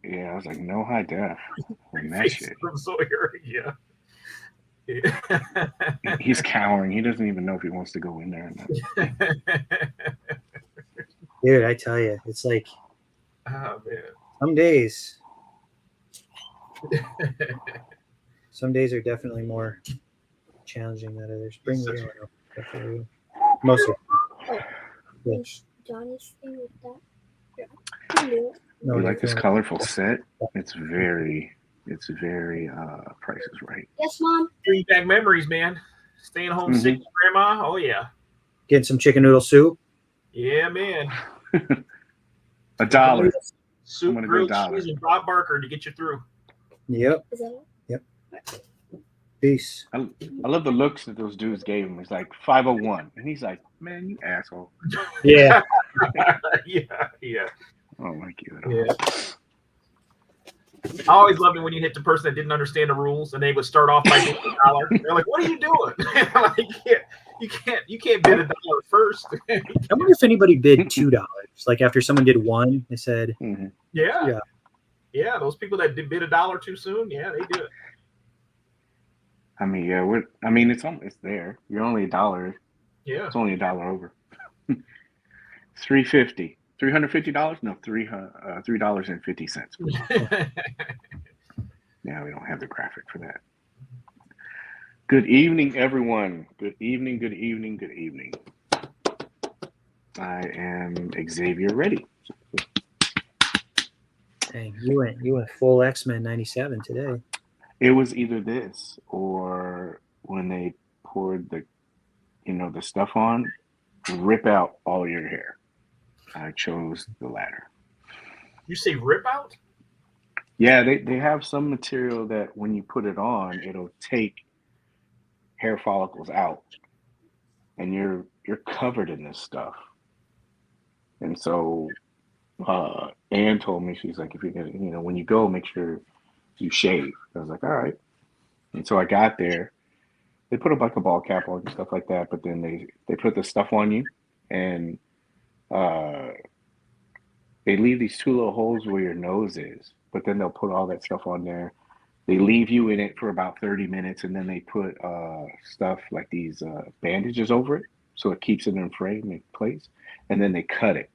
Yeah, I was like, no high def on that Face shit. from Sawyer. Yeah. Yeah. He's cowering. He doesn't even know if he wants to go in there or not. Dude, I tell you, it's like Oh some days are definitely more challenging than others. Bring Such- Leo up. That's what we- Most of Finish Johnny's thing with that. Yeah. You like this colorful set? It's very Price is Right. Yes, Mom. Bring back memories, man. Staying home sick with grandma. Oh yeah. Getting some chicken noodle soup. Yeah, man. $1. Soup, gonna go grilled $1. cheese, and Bob Barker to get you through. Yep. Is that it? Peace. I love the looks that those dudes gave him. It's like 501, and he's like, "Man, you asshole." Yeah. Yeah. I don't like you at all. Yeah. I always loved it when you hit the person that didn't understand the rules, and they would start off by bidding $1. They're like, "What are you doing?" Like, you can't bid $1 first. I wonder if anybody bid $2. Like after someone did one, they said, Yeah. Those people that did bid $1 too soon, yeah, they do it. I mean, yeah, it's there. You're only $1. Yeah. It's only $1 over. $350. $350? No, $3.50. Yeah, we don't have the graphic for that. Good evening, everyone. Good evening. I am Xavier Ready. "Dang, you went full X-Men '97 today." It was either this or when they poured the stuff on, rip out all your hair. I chose the latter. You say rip out? Yeah, they have some material that when you put it on, it'll take hair follicles out, and you're covered in this stuff. And so Anne told me, she's like, if you're gonna, when you go, make sure you shave. I was like, all right. And so I got there. They put like a ball cap on and stuff like that, but then they put the stuff on you, and they leave these two little holes where your nose is, but then they'll put all that stuff on there. They leave you in it for about 30 minutes, and then they put stuff like these bandages over it, so it keeps it in place, and then they cut it.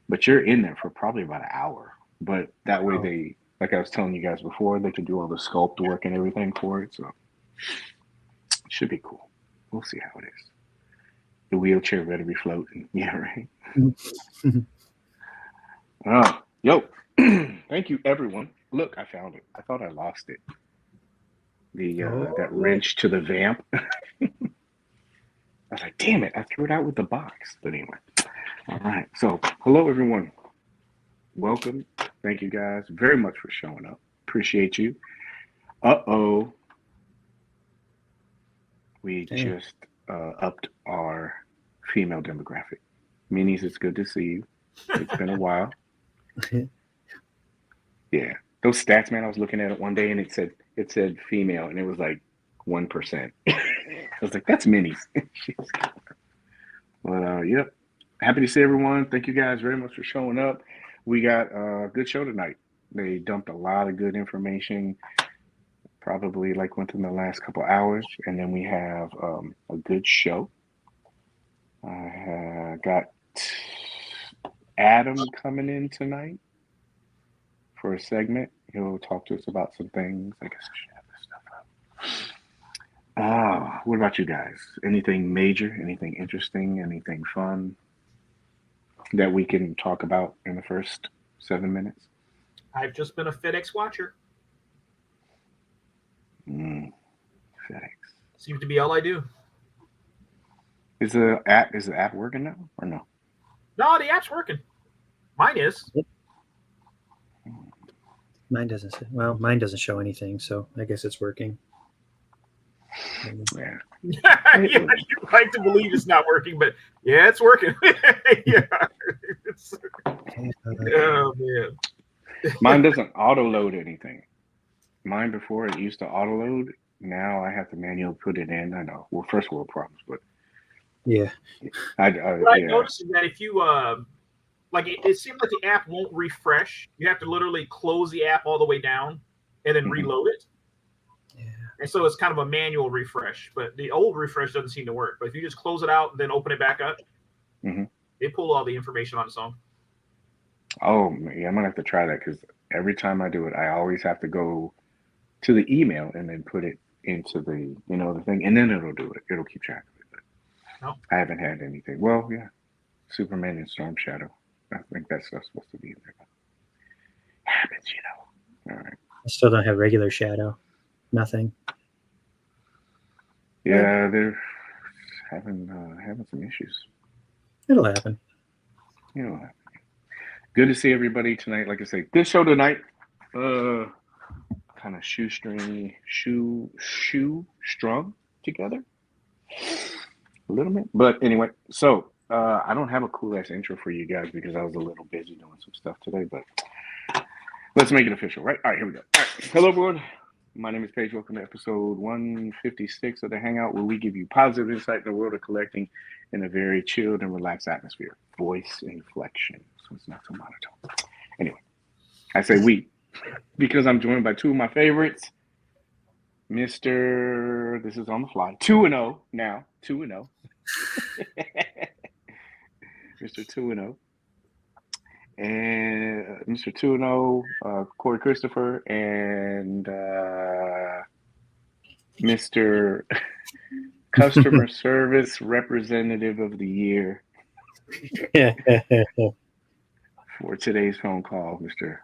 But you're in there for probably about an hour. But that way they, like I was telling you guys before, they can do all the sculpt work and everything for it, so it should be cool. We'll see how it is. The wheelchair better be floating. Yeah, right. Yo, thank you, everyone. Look, I found it. I thought I lost it. That wrench to the vamp. I was like, damn it, I threw it out with the box. But anyway. All right. So, hello, everyone. Welcome. Thank you guys very much for showing up. Appreciate you. Uh-oh. We just upped our female demographic. Minis, it's good to see you. It's been a while. Yeah. Those stats, man, I was looking at it one day and it said female and it was like 1%. I was like, that's minis. But yep. Happy to see everyone. Thank you guys very much for showing up. We got a good show tonight. They dumped a lot of good information, probably like within the last couple hours, and then we have a good show. I got Adam coming in tonight for a segment. He'll talk to us about some things. I guess I should have this stuff up. What about you guys? Anything major? Anything interesting? Anything fun that we can talk about in the first 7 minutes? I've just been a FedEx watcher. FedEx seems to be all I do. Is the app working now or no? No, the app's working. Mine is. Mine doesn't show anything, so I guess it's working. Yeah. You like to believe it's not working, but yeah, it's working. Yeah. Oh man. Mine doesn't auto load anything. Mine before it used to auto load. Now I have to manually put it in. I know. Well, first world problems, but yeah. What I noticed is that if you like it seems like the app won't refresh. You have to literally close the app all the way down and then reload it. Yeah. And so it's kind of a manual refresh, but the old refresh doesn't seem to work. But if you just close it out and then open it back up, it pull all the information on its own. Oh, yeah, I'm gonna have to try that because every time I do it, I always have to go to the email and then put it into the the thing, and then it'll do it. It'll keep track of it. But I haven't had anything. Well, yeah, Superman and Storm Shadow. I think that stuff's supposed to be in there. Happens, All right. I still don't have regular Shadow. Nothing. Yeah, they're having some issues. It'll happen. It'll happen. Good to see everybody tonight. Like I say, good show tonight. Kind of shoestrung together a little bit. But anyway, so I don't have a cool ass intro for you guys because I was a little busy doing some stuff today. But let's make it official, right? All right, here we go. All right, hello everyone. My name is Paige. Welcome to episode 156 of the Hangout, where we give you positive insight in the world of collecting in a very chilled and relaxed atmosphere. Voice inflection, so it's not so monotone. Anyway, I say we because I'm joined by two of my favorites. Mr. This is on the fly. 2-0 now. 2-0. Mr. 2-0. And Mr. 2-0, Cory Christopher, and Mr. Customer Service Representative of the Year for today's phone call, Mr.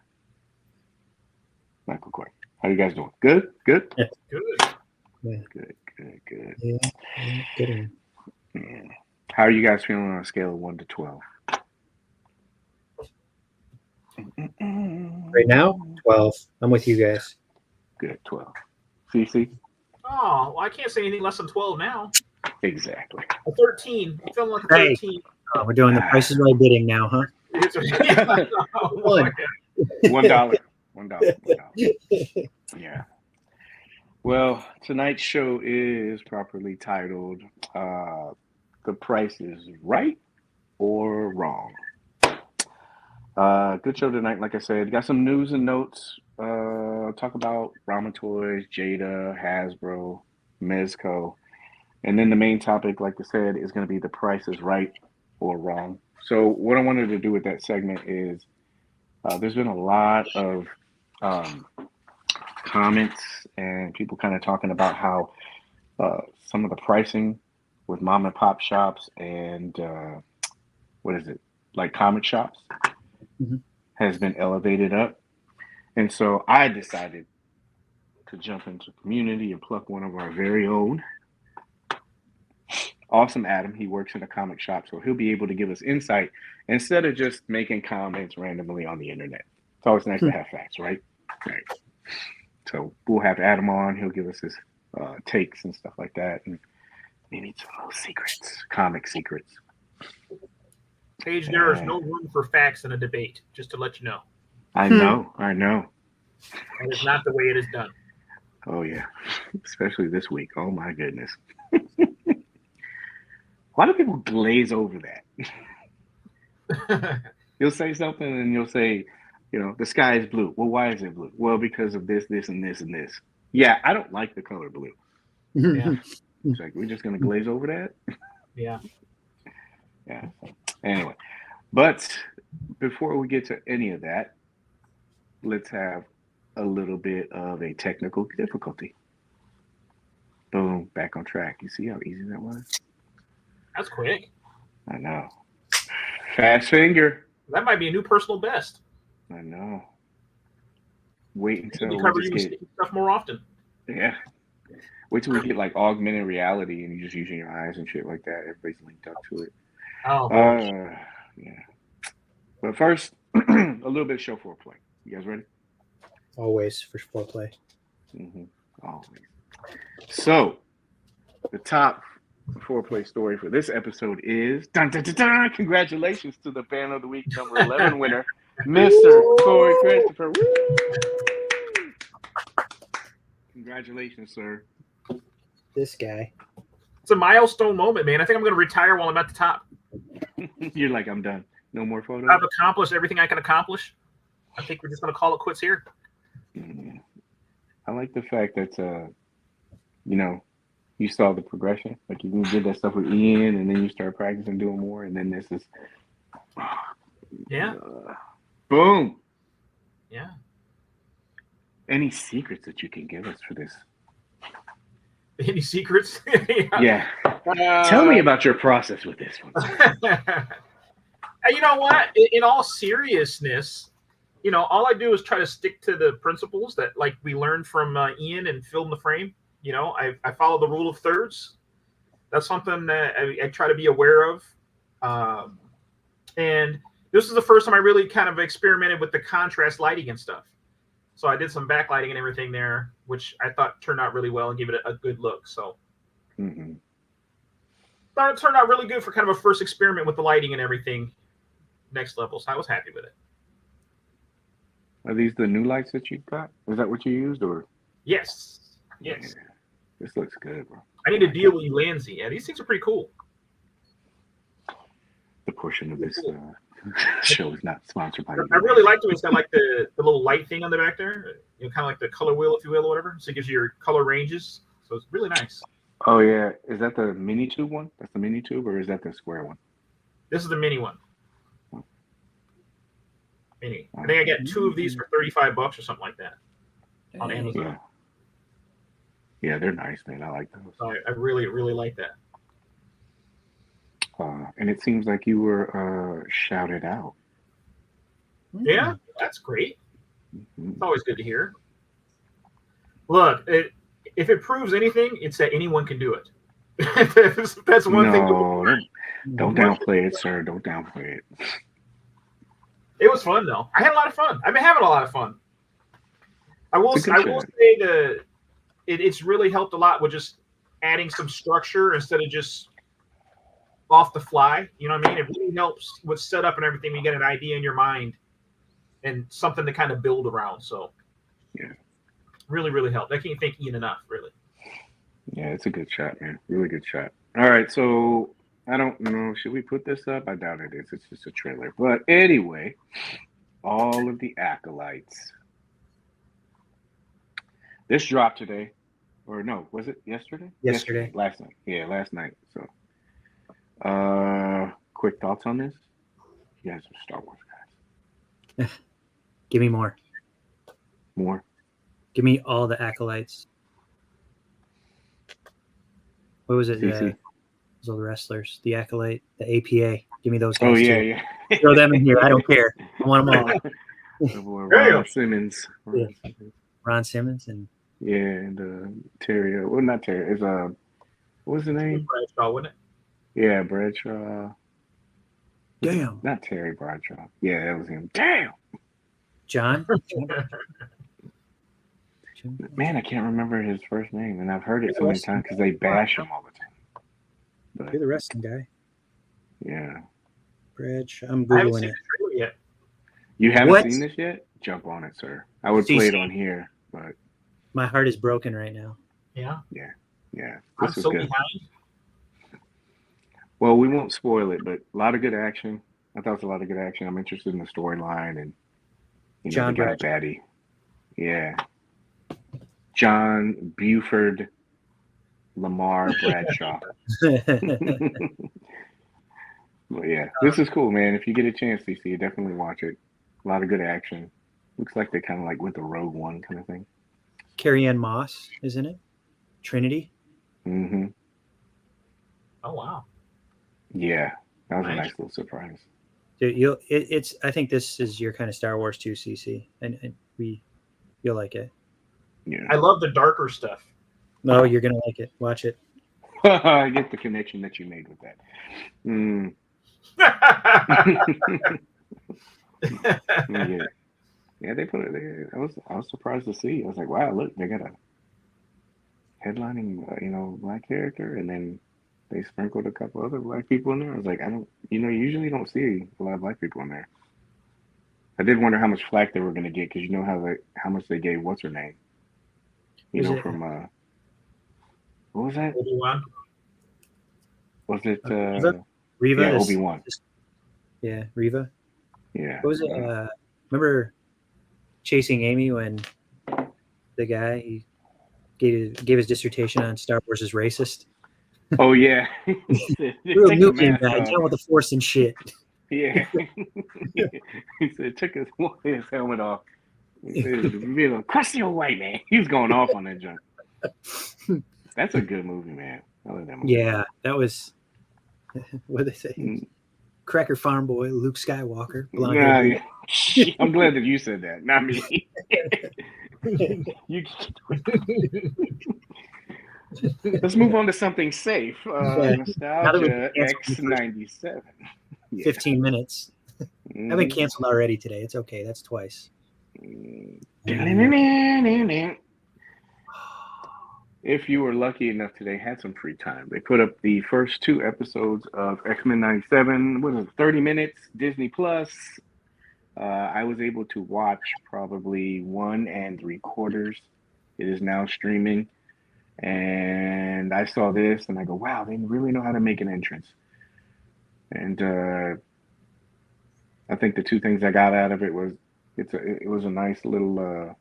Michael Cory. How you guys doing? Good? Good? Yeah. Good. Yeah. Good. Yeah, good. Yeah. How are you guys feeling on a scale of 1 to 12? Right now, 12. I'm with you guys. Good, 12. CC? Oh, well, I can't say anything less than 12 now. Exactly. A 13. I'm feeling like a Hey. 13. Oh, we're doing the Price is Right bidding now, huh? $1. $1. Yeah. Well, tonight's show is properly titled The Price is Right or Wrong. Good show tonight, like I said. Got some news and notes. Talk about Ramen Toys, Jada, Hasbro, Mezco. And then the main topic, like I said, is going to be the price is right or wrong. So what I wanted to do with that segment is there's been a lot of comments and people kind of talking about how some of the pricing with mom and pop shops and like comic shops has been elevated up. And so I decided to jump into the community and pluck one of our very own. Awesome Adam. He works in a comic shop, so he'll be able to give us insight instead of just making comments randomly on the internet. It's always nice to have facts, right? Right. So we'll have Adam on. He'll give us his takes and stuff like that, and maybe some little secrets, comic secrets. Paige, there is no room for facts in a debate, just to let you know. I know. That is not the way it is done. Oh, yeah. Especially this week. Oh, my goodness. Why do people glaze over that? You'll say something and you'll say, the sky is blue. Well, why is it blue? Well, because of this, this, and this, and this. Yeah, I don't like the color blue. Yeah. It's like, we're just going to glaze over that? Yeah. Yeah. Anyway, but before we get to any of that, let's have a little bit of a technical difficulty. Boom, back on track. You see how easy that was? That's quick. I know. Fast finger. That might be a new personal best. I know. Wait until You we cover just get stuff more often. Yeah. Wait till we get like augmented reality and you're just using your eyes and shit like that. Everybody's linked up to it. Oh, yeah. But first, a little bit of show foreplay. You guys ready? Always for foreplay. Always. So, the top foreplay story for this episode is congratulations to the Fan of the Week number 11 winner, Mr. Cory Christopher. Woo! Congratulations, sir. This guy. It's a milestone moment, man. I think I'm going to retire while I'm at the top. You're like, I'm done. No more photos. I've accomplished everything I can accomplish. I think we're just gonna call it quits here. I like the fact that you know, you saw the progression. Like you did that stuff with Ian, and then you start practicing doing more, and then this is Yeah. Boom. Yeah. Any secrets that you can give us for this? Any secrets? Yeah. Tell me about your process with this one. You know what? In all seriousness, all I do is try to stick to the principles that like we learned from Ian and Film the Frame. I follow the rule of thirds. That's something that I try to be aware of. And this is the first time I really kind of experimented with the contrast lighting and stuff. So I did some backlighting and everything there, which I thought turned out really well and gave it a good look. So thought it turned out really good for kind of a first experiment with the lighting and everything. Next level. So I was happy with it. Are these the new lights that you got? Is that what you used, or? Yes. Yeah. This looks good, bro. I need to deal with you, Lindsay. Yeah, these things are pretty cool. The portion of this show is not sponsored by. I really like the way it's got like the little light thing on the back there. Kind of like the color wheel, if you will, or whatever. So it gives you your color ranges. So it's really nice. Oh yeah, is that the mini tube one? That's the mini tube, or is that the square one? This is the mini one. Mini. I think I got 2 of these for $35 or something like that on Amazon. Yeah, they're nice, man. I like those. So I really, really like that. And it seems like you were shouted out. Yeah, that's great. It's always good to hear. Look, if it proves anything, it's that anyone can do it. That's one thing. Don't downplay it, sir. Don't downplay it. It was fun though. I had a lot of fun. I've been having a lot of fun. I will say it's really helped a lot with just adding some structure instead of just off the fly. You know what I mean? It really helps with setup and everything. You get an idea in your mind and something to kind of build around. So yeah, really, really helped. I can't thank Ian enough, really. Yeah, it's a good shot, man. Really good shot. All right, so I don't know. Should we put this up? I doubt it is. It's just a trailer. But anyway, all of the acolytes. This dropped today. Or no, was it yesterday? Yesterday. Last night. Yeah, last night. So quick thoughts on this? You guys are Star Wars guys. Give me more. More? Give me all the acolytes. What was it? Those all the wrestlers. The Acolyte, the APA. Give me those guys. Oh, yeah, too. yeah. Throw them in here. I don't care. I want them all. The boy Ron Simmons. Ron Simmons and and Terry. Well, not Terry. It's what was the name? Bradshaw, wasn't it? Yeah, Bradshaw. Damn. Not Terry Bradshaw. Yeah, that was him. Damn. John. Man, I can't remember his first name, and I've heard it so many times because they bash him all the time. But, You're the wrestling guy. Yeah. Bradshaw. I'm I haven't Googling seen it. the trailer yet. You haven't What? seen this yet? Jump on it, sir. I would play it CC. on here, but My heart is broken right now. Yeah. yeah. I'm This is so good. behind. Well, we won't spoil it, but a lot of good action. I thought it was a lot of good action. I'm interested in the storyline and John they got a baddie. Yeah. John Buford Lamar Bradshaw. Well, yeah, this is cool, man. If you get a chance, CC, definitely watch it. A lot of good action. Looks like they kind of like went the Rogue One kind of thing. Carrie Ann Moss is in it. Trinity. Mm-hmm. Oh wow. Yeah, that was a Nice. nice little surprise. Dude, it's. I think this is your kind of Star Wars too, CC, and you'll like it. Yeah. I love the darker stuff. No, you're gonna like it. Watch it. I get the connection that you made with that. Mm. Yeah, they put it there. I was surprised to see. I was like, wow, look, they got a headlining, black character, and then they sprinkled a couple other black people in there. I was like, you usually don't see a lot of black people in there. I did wonder how much flack they were going to get because you know how much they gave what's her name, from what was that? Obi-Wan. Was it Riva. yeah, Obi-Wan. Yeah, Riva. Yeah. What was it? Remember Chasing Amy when the guy he gave his dissertation on Star Wars is racist? Oh yeah. He said, Real take the Nubian mask guy, off. down with the Force and shit. Yeah. He said took his helmet off. He said, real crusty old white man. He was going off on that junk. That's a good movie, man. I love that movie. Yeah, that was what did they say? Mm. Cracker Farm Boy, Luke Skywalker, blonde Nah, hair. I'm glad that you said that, not me. You let's move on to something safe. Nostalgia X97. Yeah. 15 minutes. I've been canceled already today. It's okay. That's twice. If you were lucky enough today, had some free time, they put up the first 2 episodes of X-Men 97. What is it, 30 minutes, Disney Plus. I was able to watch probably 1 3/4. It is now streaming. And I saw this and I go, wow, they really know how to make an entrance. And I think the 2 things I got out of it was it was a nice little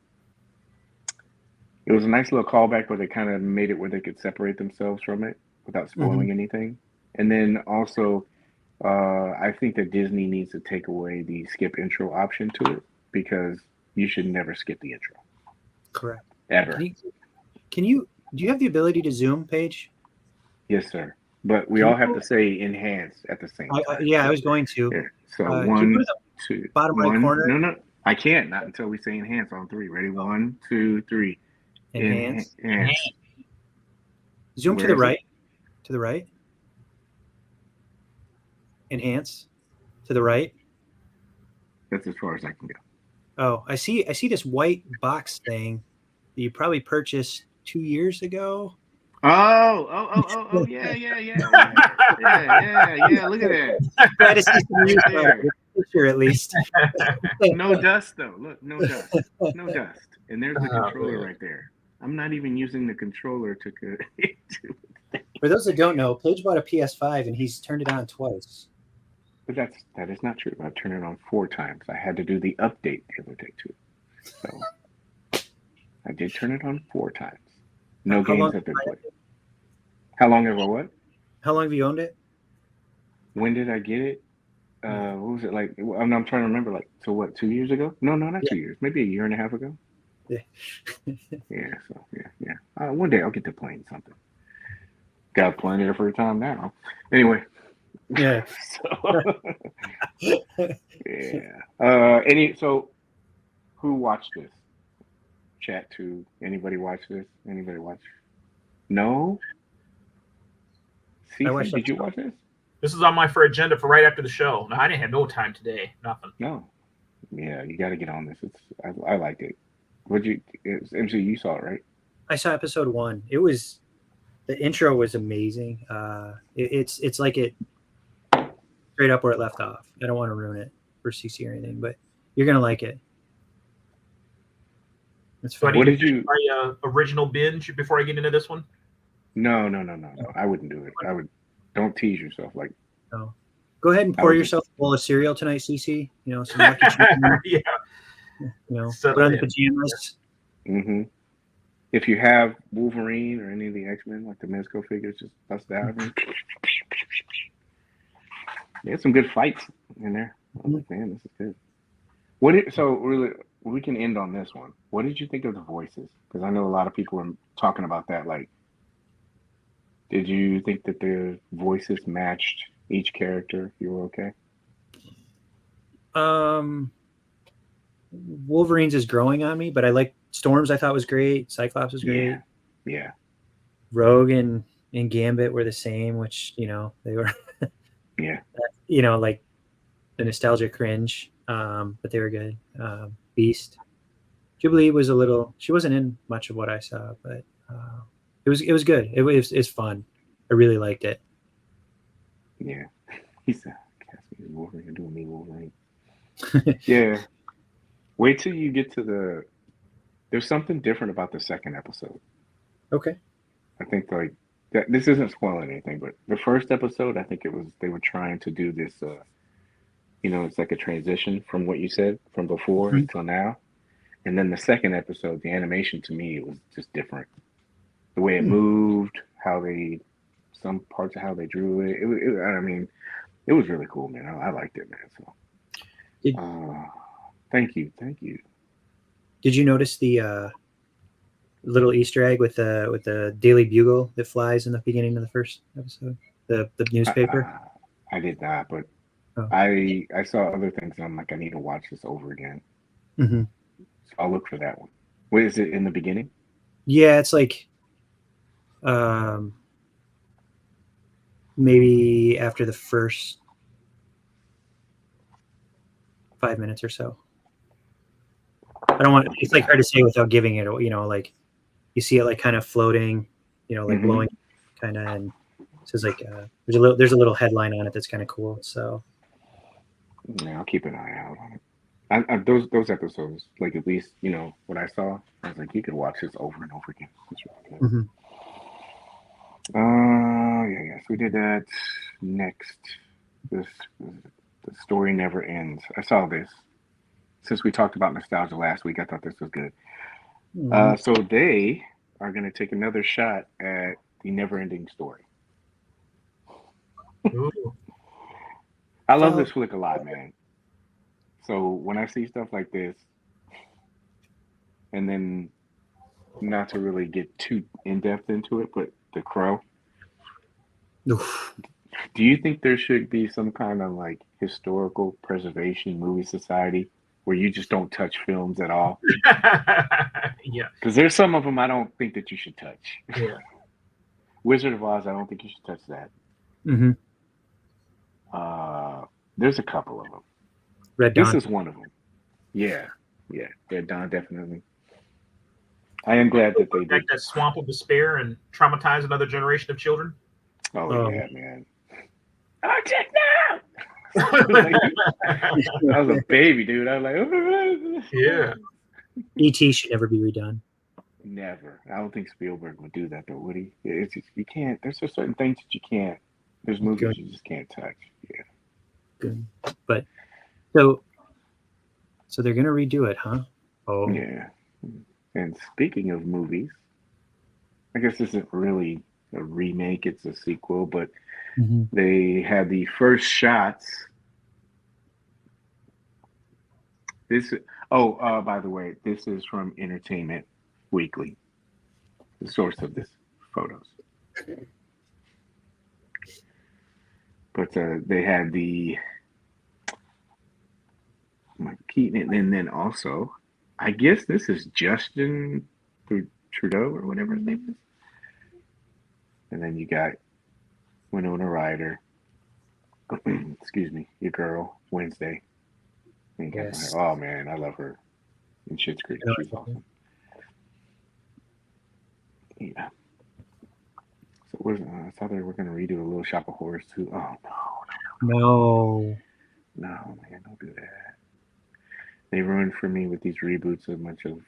callback where they kind of made it where they could separate themselves from it without spoiling anything. And then also I think that Disney needs to take away the skip intro option to it because you should never skip the intro. Correct. Ever. Do you have the ability to zoom, Paige? Yes, sir. But we all have to say enhance at the same time. I was going to. Here. So Can you 1, put it 2, bottom right 1. corner? No, I can't. Not until we say enhance on 3. Ready? 1, 2, 3. Enhance. Enhance. Zoom Where to the is right. To the right. Enhance. To the right. That's as far as I can go. Oh, I see this white box thing that you probably purchased 2 years ago. Oh, yeah. Look at that. Try to see some use Right there. picture at least. No dust though. Look, no dust. No dust. And there's the controller right there. I'm not even using the controller to For those that don't know, Paige bought a PS5 and he's turned it on twice. But that is not true. I've turned it on 4 times. I had to do the update the other day too. So I did turn it on 4 times. No games have been played. How long have I what? How long have you owned it? When did I get it? What was it like? I'm trying to remember. Like, so what? 2 years ago? No, not 2 years. Maybe a year and a half ago. Yeah. Yeah. So yeah. One day I'll get to playing something. Got plenty of free time now. Anyway. Yeah. Yeah. So who watched this? Chat to anybody watch this? Anybody watch? No. Cece, did you watch this? This is on my agenda for right after the show. No, I didn't have no time today. Nothing. No. Yeah, you got to get on this. I liked it. MC, you saw it, right? I saw episode 1. The intro was amazing. It's like it straight up where it left off. I don't want to ruin it for CC or anything, but you're gonna like it. That's fine. What did you? My original binge before I get into this one. No. I wouldn't do it. Don't tease yourself like. No. Go ahead and pour yourself a bowl of cereal tonight, CC. You know, some lucky chicken. Yeah. You know, put on the pajamas. Mm-hmm. If you have Wolverine or any of the X-Men, like the Mezco figures, just bust it out. There's some good fights in there. I was like, man, this is good. So really, we can end on this one. What did you think of the voices? Because I know a lot of people were talking about that. Like, did you think that the voices matched each character? You were okay? Wolverine's is growing on me, but I like Storm's. I thought was great. Cyclops was great. Yeah. Rogue and Gambit were the same, which they were. Yeah. Like the nostalgia cringe, but they were good. Beast, Jubilee was she wasn't in much of what I saw, but it was good. It's fun. I really liked it. Yeah. He said, "Cast me as Wolverine. You're doing me, Wolverine." Yeah. Wait till you get to there's something different about the second episode. Okay. I think like that. This isn't spoiling anything, but the first episode, I think they were trying to do this it's like a transition from what you said from before until now. And then the second episode, the animation to me was just different. The way it moved, some parts of how they drew it. I mean, it was really cool, man. I liked it, man. So, thank you. Did you notice the little Easter egg with the Daily Bugle that flies in the beginning of the first episode? The newspaper. I did not, but Oh. I saw other things. And I'm like, I need to watch this over again. Mm-hmm. So I'll look for that one. Wait, is it in the beginning? Yeah, it's like maybe after the first 5 minutes or so. I don't want. It's like hard to say without giving it. Like you see it like kind of floating, like blowing, kind of, and it says like there's a little headline on it that's kind of cool. So yeah, I'll keep an eye out on it. Those episodes, like at least what I saw, I was like, you could watch this over and over again. It's really good. Yeah. So we did that. Next, the story never ends. I saw this. Since we talked about nostalgia last week, I thought this was good. So they are going to take another shot at the never-ending story. I love this flick a lot, man. So when I see stuff like this, and then not to really get too in-depth into it, but The Crow. Oof. Do you think there should be some kind of like historical preservation movie society where you just don't touch films at all? Yeah. Because there's some of them I don't think that you should touch. Yeah. Wizard of Oz, I don't think you should touch that. Mm-hmm. There's a couple of them. Red Dawn. This is one of them. Yeah. Red Dawn, definitely. I am glad that they did that swamp of despair and traumatize another generation of children. Oh yeah, man. Oh, check now. I was a baby, dude. I was like, yeah. E.T. should never be redone. Never. I don't think Spielberg would do that, though, would he? It's just, you can't. There's just certain things that you can't. There's movies you just can't touch. Yeah. Good. But so they're gonna redo it, huh? Oh. Yeah. And speaking of movies, I guess this isn't really a remake, it's a sequel, but they had the first shots. By the way, this is from Entertainment Weekly, the source of this photos. But they had the Mike Keaton, and then also, I guess this is Justin Trudeau or whatever his name is. And then you got Winona Ryder. Excuse me, your girl, Wednesday. Yes. Oh, man, I love her. In Schitt's Creek, she's awesome. Yeah. So I thought they were going to redo a Little Shop of Horrors, too. Oh, no. No, man, don't do that. They ruined for me with these reboots a bunch of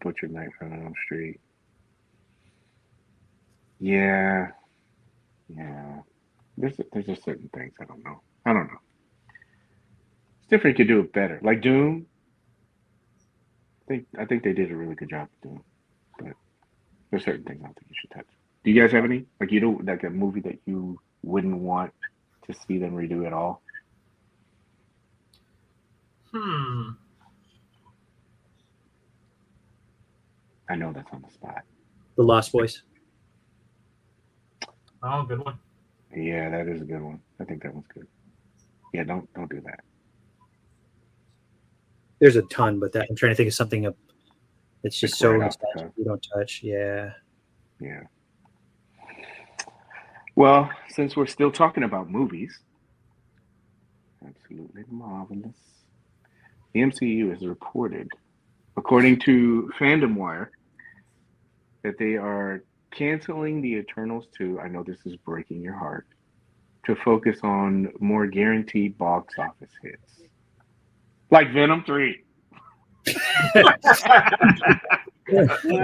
Butcher Nightmare on Elm Street. Yeah. There's just certain things I don't know. It's different. You could do it better. Like Doom. I think they did a really good job of Doom, but there's certain things I don't think you should touch. Do you guys have any? Like like a movie that you wouldn't want to see them redo at all? I know that's on the spot. The Lost Boys. Oh, good one. Yeah, that is a good one. I think that one's good. Yeah, don't do that. There's a ton, but I'm trying to think of something that's just so nostalgic you don't touch. Yeah. Well, since we're still talking about movies, absolutely marvelous. The MCU has reported, according to Fandom Wire, that they are canceling the Eternals 2. I know this is breaking your heart. To focus on more guaranteed box office hits, like Venom 3. What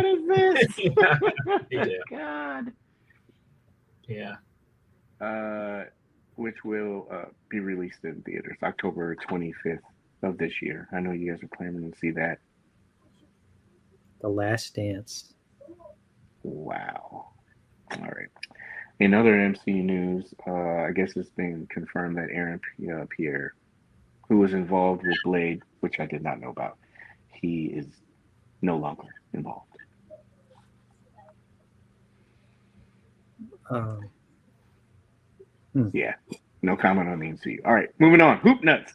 is this? Yeah. God. Yeah. which will be released in theaters October 25th of this year. I know you guys are planning to see that. The Last Dance. Wow. All right. In other MCU news, I guess it's been confirmed that Aaron Pierre, who was involved with Blade, which I did not know about, he is no longer involved. Yeah, no comment on the MCU. All right, moving on. Hoop nuts.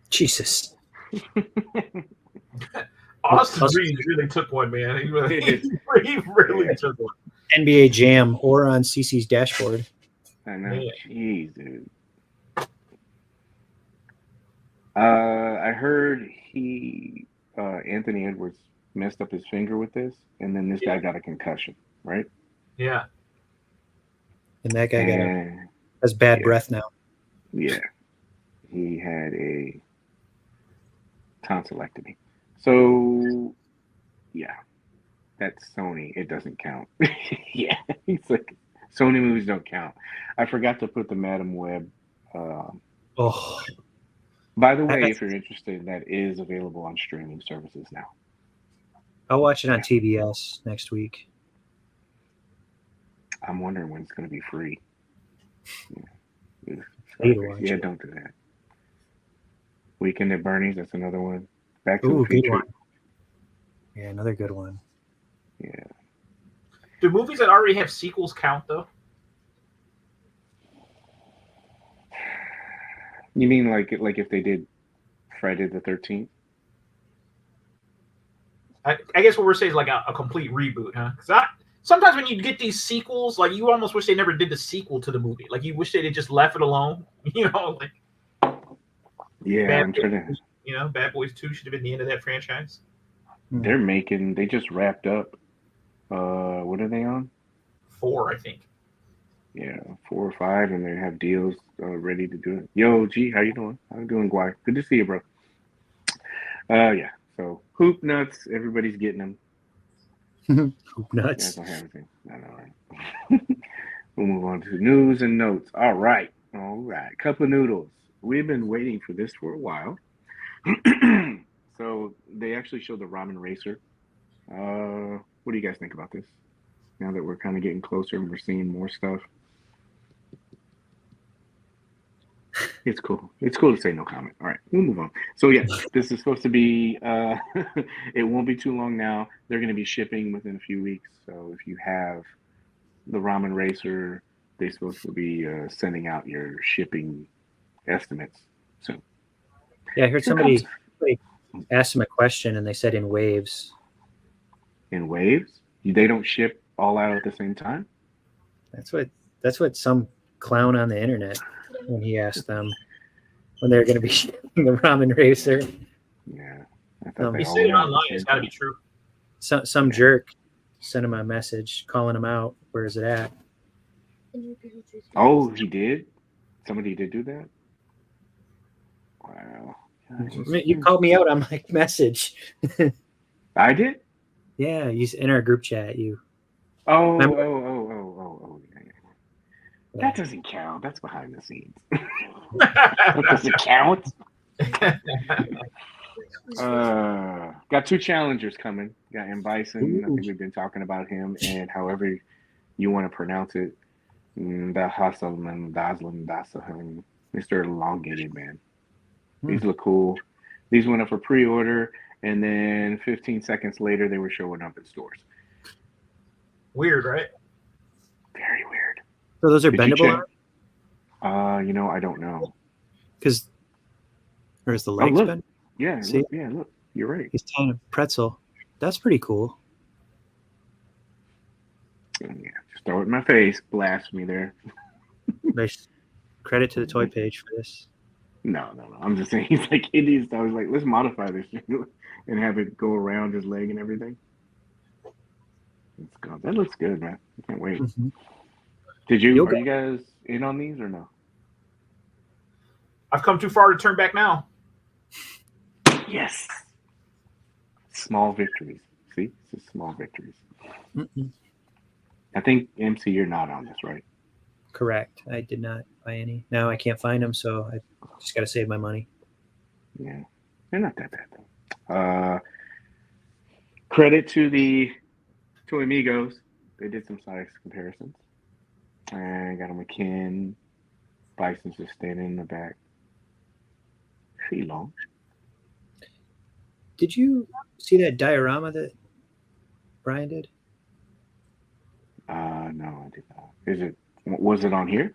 Jesus. Austin Reeves really took one, man. He really took one. NBA Jam or on CC's dashboard. I know. Yeah. Jeez, dude. I heard Anthony Edwards messed up his finger with this, and then this guy got a concussion, right? Yeah. And that guy has bad breath now. Yeah. He had a tonsillectomy. So, yeah. That's Sony. It doesn't count. Yeah. He's like, Sony movies don't count. I forgot to put the Madam Web. By the way, if you're interested, that is available on streaming services now. I'll watch it on TBS next week. I'm wondering when it's going to be free. Yeah, don't do that. Weekend at Bernie's, that's another one. Back to the the Future. Good one. Yeah, another good one. Yeah. Do movies that already have sequels count, though? You mean like if they did Friday the 13th? I guess what we're saying is like a complete reboot, huh? Because sometimes when you get these sequels, like you almost wish they never did the sequel to the movie. Like you wish they'd just left it alone. You know, like yeah, Bad Boys 2 should have been the end of that franchise. They just wrapped up. What are they on? 4, I think. Yeah, 4 or 5, and they have deals ready to do it. Yo, G, how you doing? How you doing, Guy? Good to see you, bro. Yeah. So hoop nuts, everybody's getting them. Hoop nuts. I don't have anything. I know, right? We'll move on to news and notes. All right. Cup of noodles. We've been waiting for this for a while. So they actually showed the ramen racer. What do you guys think about this? Now that we're kind of getting closer and we're seeing more stuff. It's cool. It's cool to say no comment. All right, we'll move on. So yeah, this is supposed to be, it won't be too long now. They're going to be shipping within a few weeks. So if you have the ramen racer, they're supposed to be sending out your shipping estimates soon. Yeah, I heard somebody asked them a question and they said in waves. In waves? They don't ship all out at the same time? That's what some clown on the internet when he asked them when they're going to be shipping the ramen racer. Yeah. You see it online, it's got to be true. Some jerk sent him a message calling him out. Where is it at? Oh, he did? Somebody did do that? Wow. You called me out on my message. I did? Yeah, you in our group chat. You. Oh. Yeah. That doesn't count. That's behind the scenes. Does it count? Got 2 challengers coming. Got M. Bison. I think we've been talking about him, and however you want to pronounce it, the Hasselman, Daslin, Mr. Elongated Man. These look cool. These went up for pre-order, and then 15 seconds later, they were showing up in stores. Weird, right? Very weird. So those are bendable? I don't know. Because there's the legs bend? Yeah, look. You're right. He's tying a pretzel. That's pretty cool. Yeah, just throw it in my face. Blasphemy there. Nice. Credit to the Toy Paige for this. No. I'm just saying he's like Indian style. I was like, let's modify this and have it go around his leg and everything. That looks good, man. I can't wait. Mm-hmm. Are you guys in on these or no? I've come too far to turn back now. Yes. Small victories. See? It's just small victories. Mm-mm. I think, MC, you're not on this, right? correct. I did not buy any. Now I can't find them, so I just got to save my money. Yeah, they're not that bad though. Credit to the Toy Amigos. They did some size comparisons. I got a McKin. Bison's just standing in the back. Pretty long. Did you see that diorama that Brian did? No, I did not. Was it on here?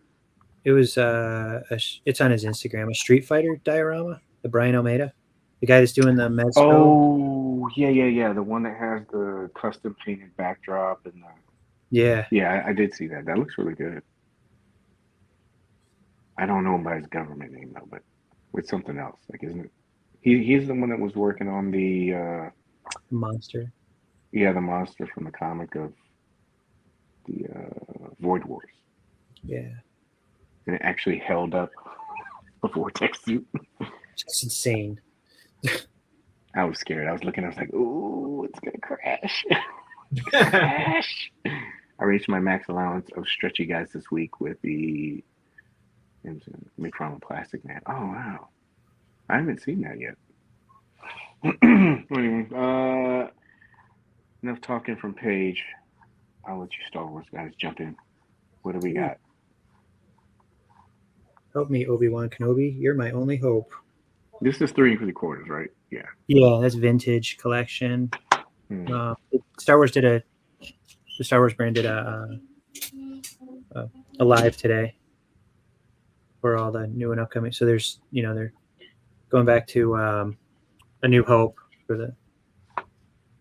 It was it's on his Instagram, a Street Fighter diorama, the Brian Almeida, the guy that's doing the Mezco. Oh, yeah. The one that has the custom painted backdrop and Yeah. Yeah, I did see that. That looks really good. I don't know him by his government name though, but with something else. Like, isn't it? He's the one that was working on the monster. Yeah, the monster from the comic of the Void Wars. Yeah. And it actually held up a vortex suit. Just insane. I was scared. I was looking. I was like, "Ooh, it's gonna crash!" Crash! I reached my max allowance of stretchy guys this week with the McFarlane Plastic Man. Oh wow, I haven't seen that yet. Anyway, enough talking from Paige. I'll let you Star Wars guys jump in. What do we got? Help me, Obi-Wan Kenobi. You're my only hope. This is 3 3/4, right? Yeah. Yeah, that's vintage collection. Star Wars brand did a live today for all the new and upcoming. So there's, they're going back to A New Hope for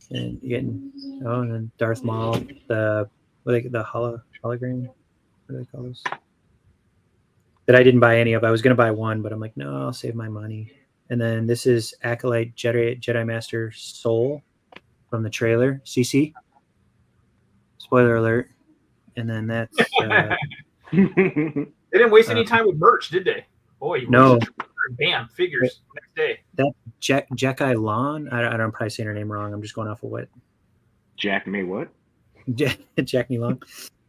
and getting, and then Darth Maul, the hologram. What do they call those? That I didn't buy any of. I was going to buy one, but I'm like, no, I'll save my money. And then this is Acolyte Jedi Master Soul from the trailer. CC. Spoiler alert. And then that's... They didn't waste any time with merch, did they? Boy, no. Bam, figures next day. That Jackie Lon, I'm probably saying her name wrong. I'm just going off of what? Jack May what? Jackie Long.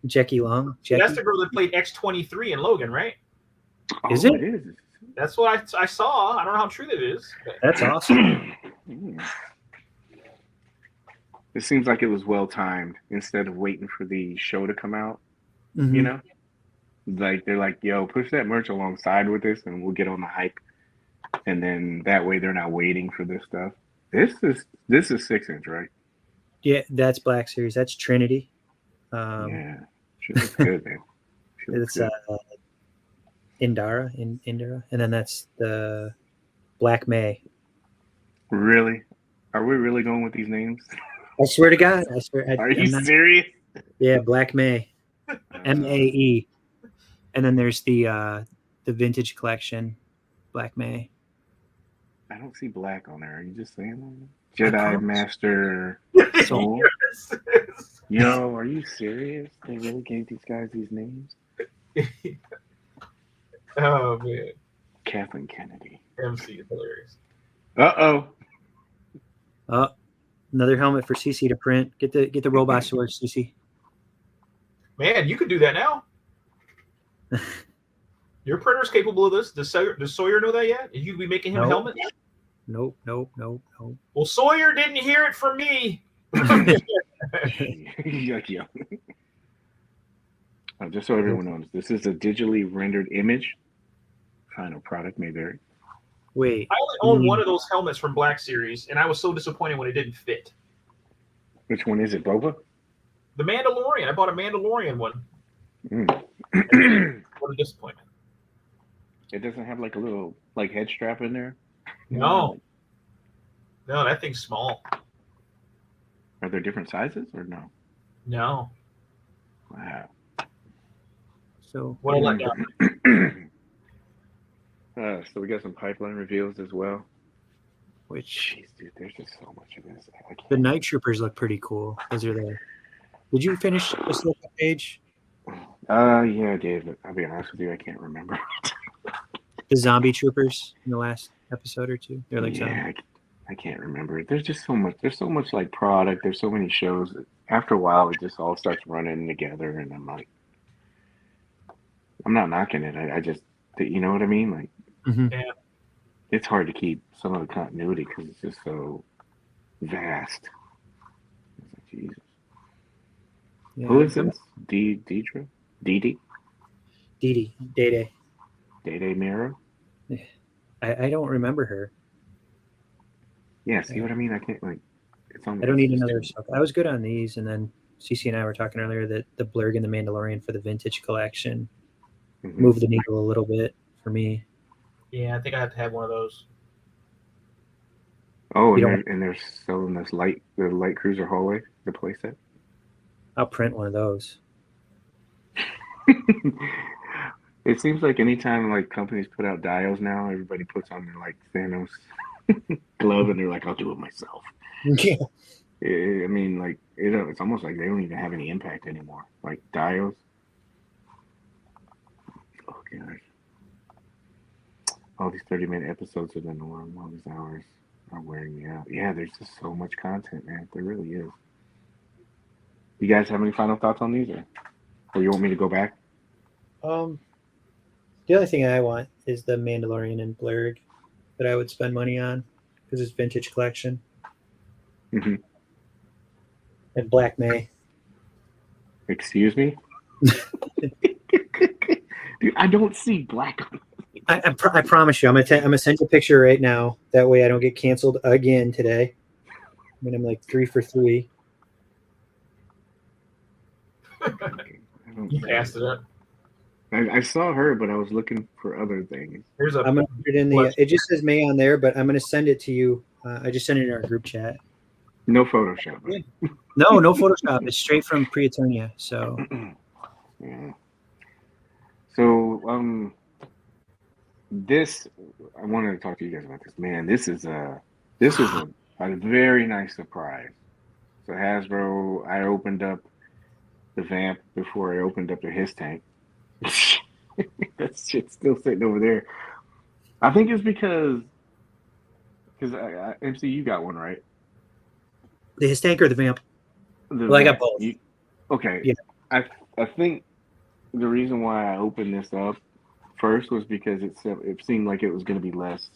Jackie Long. Jackie? That's the girl that played X-23 in Logan, right? Is it? It is. That's what I saw. I don't know how true that is. But. That's awesome. It seems like it was well timed. Instead of waiting for the show to come out, like they're like, "Yo, push that merch alongside with this, and we'll get on the hype." And then that way, they're not waiting for this stuff. This is 6-inch, right? Yeah, that's Black Series. That's Trinity. Yeah, she looks good, man. It's Indara, and then that's the Black May. Really? Are we really going with these names? I swear to God. I swear. Are you serious? Yeah, Black May. MAE. And then there's the vintage collection, Black May. I don't see black on there. Are you just saying that? Jedi Master Soul? Yes. Yo, are you serious? They really gave these guys these names? Oh man. Kathleen Kennedy. MC is hilarious. Another helmet for CC to print. Get the robot sword, CC. Man, you could do that now. Your printer's capable of this. Does Sawyer know that yet? You be making him helmets? Nope. Well, Sawyer didn't hear it from me. Yo. Just so everyone knows, this is a digitally rendered image. Final product may vary. Wait. I only own one of those helmets from Black Series, and I was so disappointed when it didn't fit. Which one is it, Boba? The Mandalorian. I bought a Mandalorian one. What a disappointment. It doesn't have like a little head strap in there? No, that thing's small. Are there different sizes or no? No. Wow. So what a letdown. So we got some pipeline reveals as well. Which, jeez, dude, there's just so much of this. The Night Troopers look pretty cool. Those are there. Did you finish this little page? Yeah, I did, but I'll be honest with you, I can't remember. The Zombie Troopers in the last episode or two. They're like I can't remember it. There's just so much. There's so much like product. There's so many shows. After a while, it just all starts running together, and I'm like, I'm not knocking it. I just, you know what I mean? Like, Mhm. Yeah. it's hard to keep some of the continuity because it's just so vast. It's like, Jesus. Yeah, Who is I'm this? Deidre? Dee Dee Day. Day Miro? I don't remember her. Yeah, see what I mean? I can't, like, it's on I don't need it's another just stuff. I was good on these, and then CC and I were talking earlier that the Blurg and the Mandalorian for the vintage collection moved the needle a little bit for me. Yeah, I think I have to have one of those. Oh, You and don't. they're selling the light cruiser hallway, the playset. I'll print one of those. It seems like anytime like companies put out dials now, everybody puts on their like Thanos glove and they're like, I'll do it myself. Yeah. I mean, like it's almost like they don't even have any impact anymore. Like dials. Oh gosh, all these 30-minute episodes are the norm. All these hours are wearing me out. Yeah, there's just so much content, man. There really is. You guys have any final thoughts on these, or you want me to go back? The other thing I want is the Mandalorian and Blurg that I would spend money on because it's vintage collection Hmm. and Black May. Excuse me, dude. I don't see black. I promise you, I'm gonna send you a picture right now. That way, I don't get canceled again today. I mean, I'm like 3 for 3. I don't You see passed it up. I saw her, but I was looking for other things. Here's a I'm gonna put it in the. It just says May on there, but I'm gonna send it to you. I just sent it in our group chat. No Photoshop. Right? No Photoshop. It's straight from Pre-Eternia. So Yeah. So this I wanted to talk to you guys about this. Man, this was a very nice surprise. So Hasbro, I opened up the vamp before I opened up the his tank. That shit's still sitting over there. I think it's because MC, you got one, right? the his tank or the vamp. The Well, I got vamp. both. Okay. Yeah. I think the reason why I opened this up first was because it seemed like it was going to be less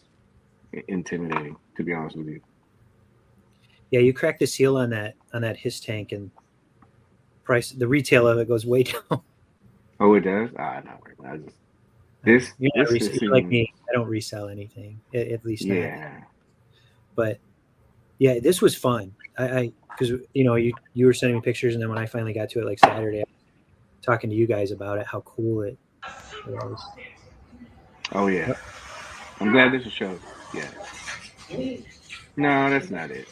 intimidating. To be honest with you. Yeah, you crack the seal on that his tank, and price the retail of it goes way down. Oh, it does. Not worried. I just You're not this you're like seemed, me. I don't resell anything, at least not. yeah. But yeah, this was fun. I because you were sending me pictures, and then when I finally got to it, like Saturday, talking to you guys about it, how cool it was. Oh yeah. I'm glad this is show. Yeah. No, that's not it.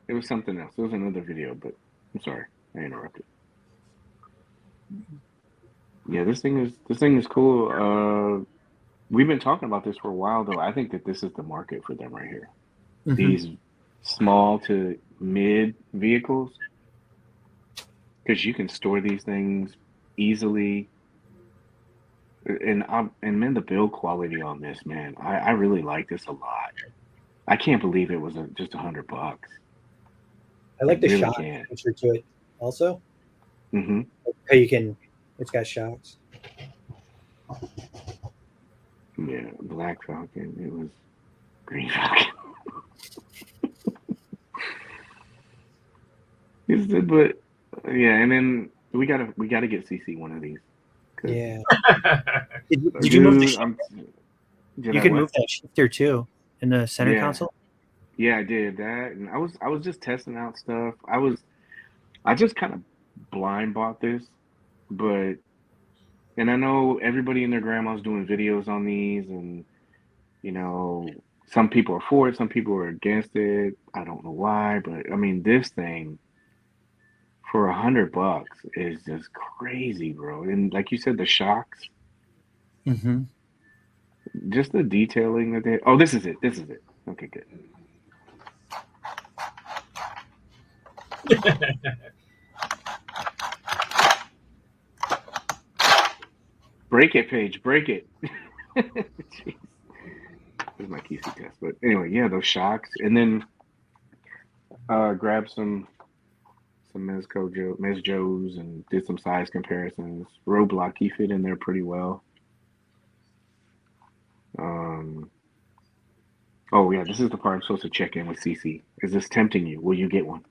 It was something else. It was another video, but I'm sorry, I interrupted. Yeah, this thing is cool. We've been talking about this for a while, though. I think that this is the market for them right here. Mm-hmm. These small to mid vehicles, because you can store these things easily. And man, the build quality on this, man, I really like this a lot. I can't believe it was just $100. I like the really shock can. feature to it, also. Mm-hmm. How you can, it's got shocks. Yeah, Black Falcon. It was Green Falcon. But yeah, and then we gotta get CC one of these. Yeah. Did you move the shifter? You can move that shifter too in the center console. Yeah, I did that, and I was just testing out stuff. I just kind of blind bought this, and I know everybody and their grandma's doing videos on these, and some people are for it, some people are against it. I don't know why, but I mean, this thing for $100 is just crazy, bro. And like you said, the shocks, Mm-hmm. just the detailing that they. Oh, this is it. Okay, good. Break it, Paige. Break it. Jeez. This is my QC test. But anyway, yeah, those shocks. And then grab some Mezco Joes and did some size comparisons. Roblox, he fit in there pretty well. Oh yeah, this is the part I'm supposed to check in with CC. Is this tempting you? Will you get one?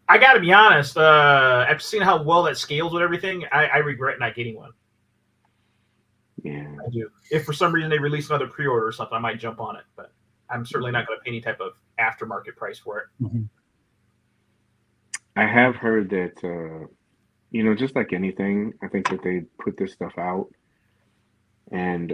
I got to be honest. After seeing how well that scales with everything, I regret not getting one. Yeah. I do. If for some reason they release another pre-order or something, I might jump on it. But I'm certainly not going to pay any type of aftermarket price for it. Mm-hmm. I have heard that, just like anything, I think that they put this stuff out, and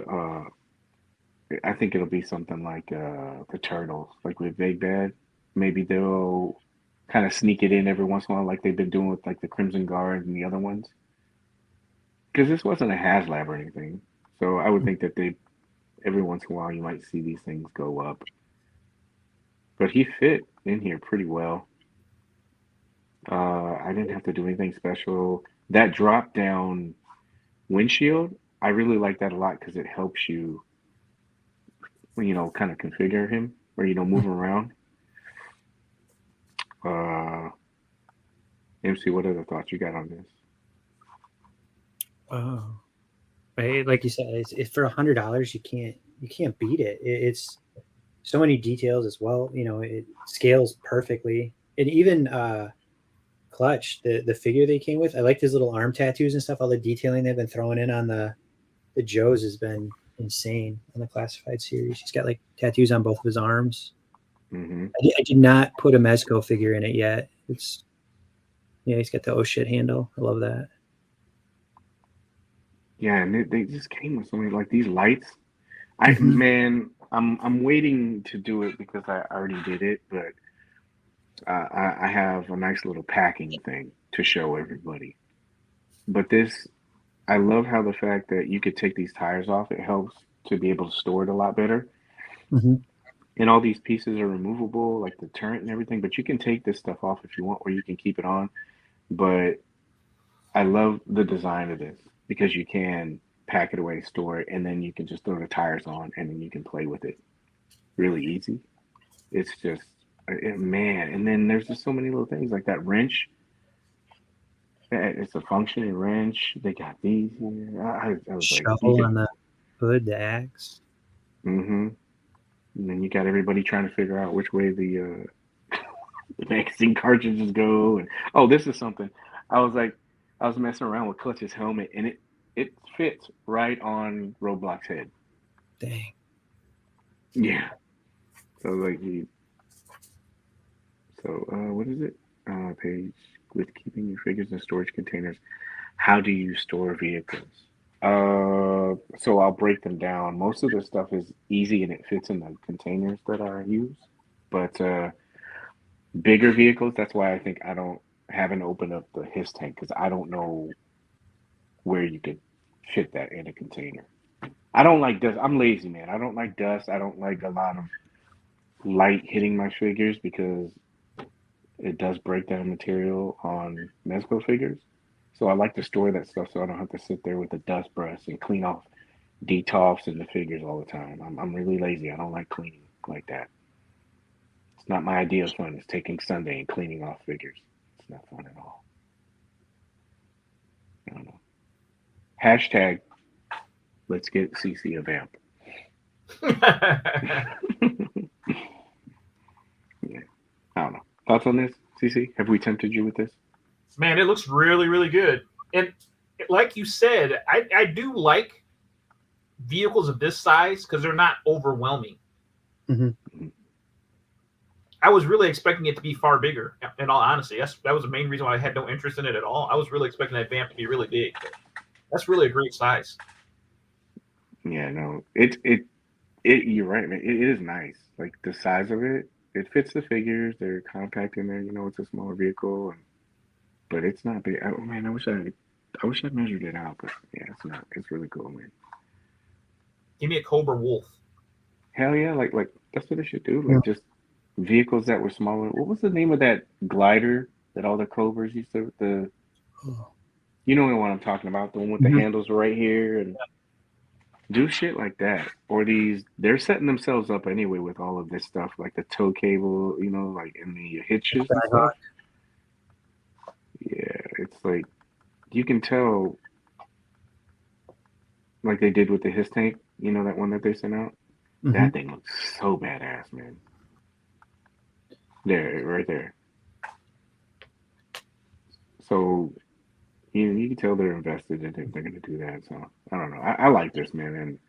I think it'll be something like the Turtles, like with Big Bad. Maybe they'll kind of sneak it in every once in a while, like they've been doing with like the Crimson Guard and the other ones. Because this wasn't a HasLab or anything, so I would think that every once in a while you might see these things go up. But he fit in here pretty well. I didn't have to do anything special. That drop down windshield, I really like that a lot because it helps you, kind of configure him or, move him around. MC, what other thoughts you got on this? Oh, right. Like you said, it's for $100. You can't beat it. It's so many details as well. It scales perfectly. And even Clutch, the figure they came with, I like his little arm tattoos and stuff. All the detailing they've been throwing in on the Joes has been insane on the classified series. He's got like tattoos on both of his arms. Mm-hmm. I did not put a Mezco figure in it yet. He's got the oh shit handle. I love that. Yeah, and they just came with so many like these lights. Mhm. I'm waiting to do it because I already did it, but I have a nice little packing thing to show everybody. But I love how the fact that you could take these tires off. It helps to be able to store it a lot better. Mhm. And all these pieces are removable, like the turret and everything. But you can take this stuff off if you want, or you can keep it on. But I love the design of this because you can pack it away, store it, and then you can just throw the tires on, and then you can play with it really easy. It's just, man. And then there's just so many little things like that wrench. It's a functioning wrench. They got these here. I was like, you Shovel could. on the hood, the axe. Mm-hmm. And then you got everybody trying to figure out which way the magazine cartridges go. And oh, this is something. I was like, I was messing around with Clutch's helmet, and it fits right on Roblox's head. Dang. Yeah. So like what is it? Page with keeping your figures in storage containers. How do you store vehicles? So I'll break them down. Most of the stuff is easy and it fits in the containers that I use. But bigger vehicles, that's why I think haven't opened up the his tank because I don't know where you could fit that in a container. I don't like dust. I'm lazy, man. I don't like dust. I don't like a lot of light hitting my figures because it does break down material on Mezco figures. So I like to store that stuff so I don't have to sit there with the dust brush and clean off detoffs in the figures all the time. I'm really lazy. I don't like cleaning like that. It's not my idea of fun. It's taking Sunday and cleaning off figures. It's not fun at all. I don't know. Hashtag let's get CC a vamp. Yeah. I don't know. Thoughts on this, CC? Have we tempted you with this? Man, it looks really, really good. And like you said, I do like vehicles of this size because they're not overwhelming. Mm-hmm. I was really expecting it to be far bigger. In all honesty, that was the main reason why I had no interest in it at all. I was really expecting that vamp to be really big. But that's really a great size. Yeah, no, you're right, man. It is nice. Like the size of it, it fits the figures. They're compact in there. It's a smaller vehicle, but it's not big. Oh man, I wish I measured it out, but yeah, it's not. It's really cool, man. Give me a Cobra Wolf. Hell yeah, like that's what it should do. Like just vehicles that were smaller. What was the name of that glider that all the Cobras used to? You know what I'm talking about? The one with the handles right here and. Do shit like that, or they're setting themselves up anyway with all of this stuff, like the tow cable, like in the hitches and stuff. Yeah, it's like you can tell, like they did with the his tank, You know that one that they sent out? Mhm. That thing looks so badass, man. There, right there. So you can tell they're invested in it. They're going to do that. So I don't know. I like this, man, and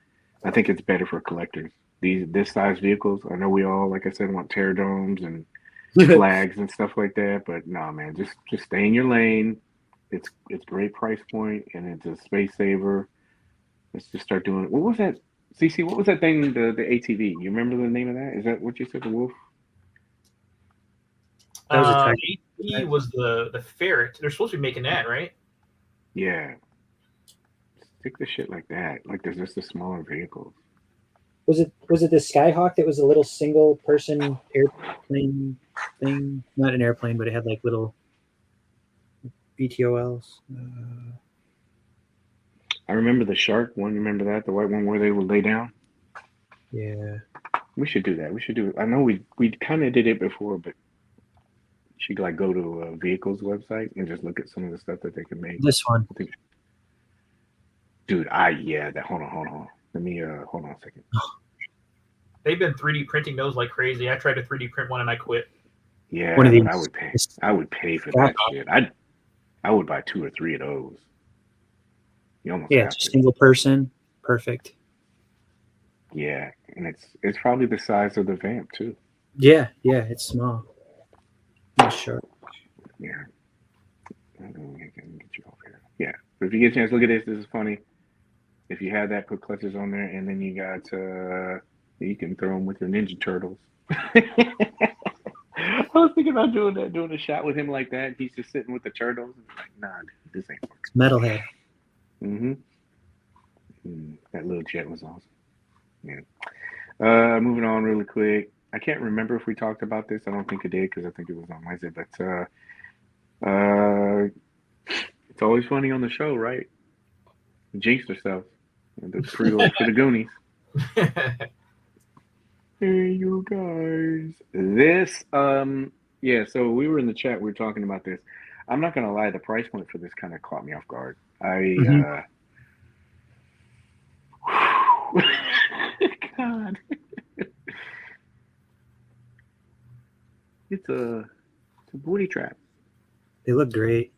I think it's better for collectors. This size vehicles. I know we all, like I said, want tear domes and flags and stuff like that, but nah, man, just stay in your lane. It's great price point and it's a space saver. Let's just start doing it. What was that, CC? What was that thing? The ATV. You remember the name of that? Is that what you said? The wolf? That was a track. AT was the ferret. They're supposed to be making that, right? Yeah. Stick the shit like that. Like there's just the smaller vehicles. Was it the Skyhawk that was a little single person airplane thing? Not an airplane, but it had like little VTOLs. I remember the shark one. Remember that? The white one where they would lay down? Yeah. We should do that. We should do it. I know we kind of did it before, but you should like go to a vehicles website and just look at some of the stuff that they can make. This one. I think, dude, that hold on. Let me hold on a second. They've been 3D printing those like crazy. I tried to 3D print one and I quit. Yeah, One of these. but I would pay for that shit. I would buy 2 or 3 of those. You almost Yeah, have it's to. single person. Perfect. Yeah, and it's probably the size of the vamp too. Yeah, it's small. Not sure. Yeah. I don't know, I can get you over here. Yeah. But if you get a chance, look at this. This is funny. If you have that, put clutches on there, and then you got you can throw them with your Ninja Turtles. I was thinking about doing a shot with him like that. He's just sitting with the turtles. I'm like, nah, dude, this ain't working. Metalhead. That little jet was awesome. Yeah. Moving on really quick. I can't remember if we talked about this. I don't think it did because I think it was on Wednesday. But it's always funny on the show, right? Jinxed herself. The pre-order for the Goonies. Hey, you guys. This, yeah, so we were in the chat, we were talking about this. I'm not going to lie, the price point for this kind of caught me off guard. God. It's a booty trap. They look great.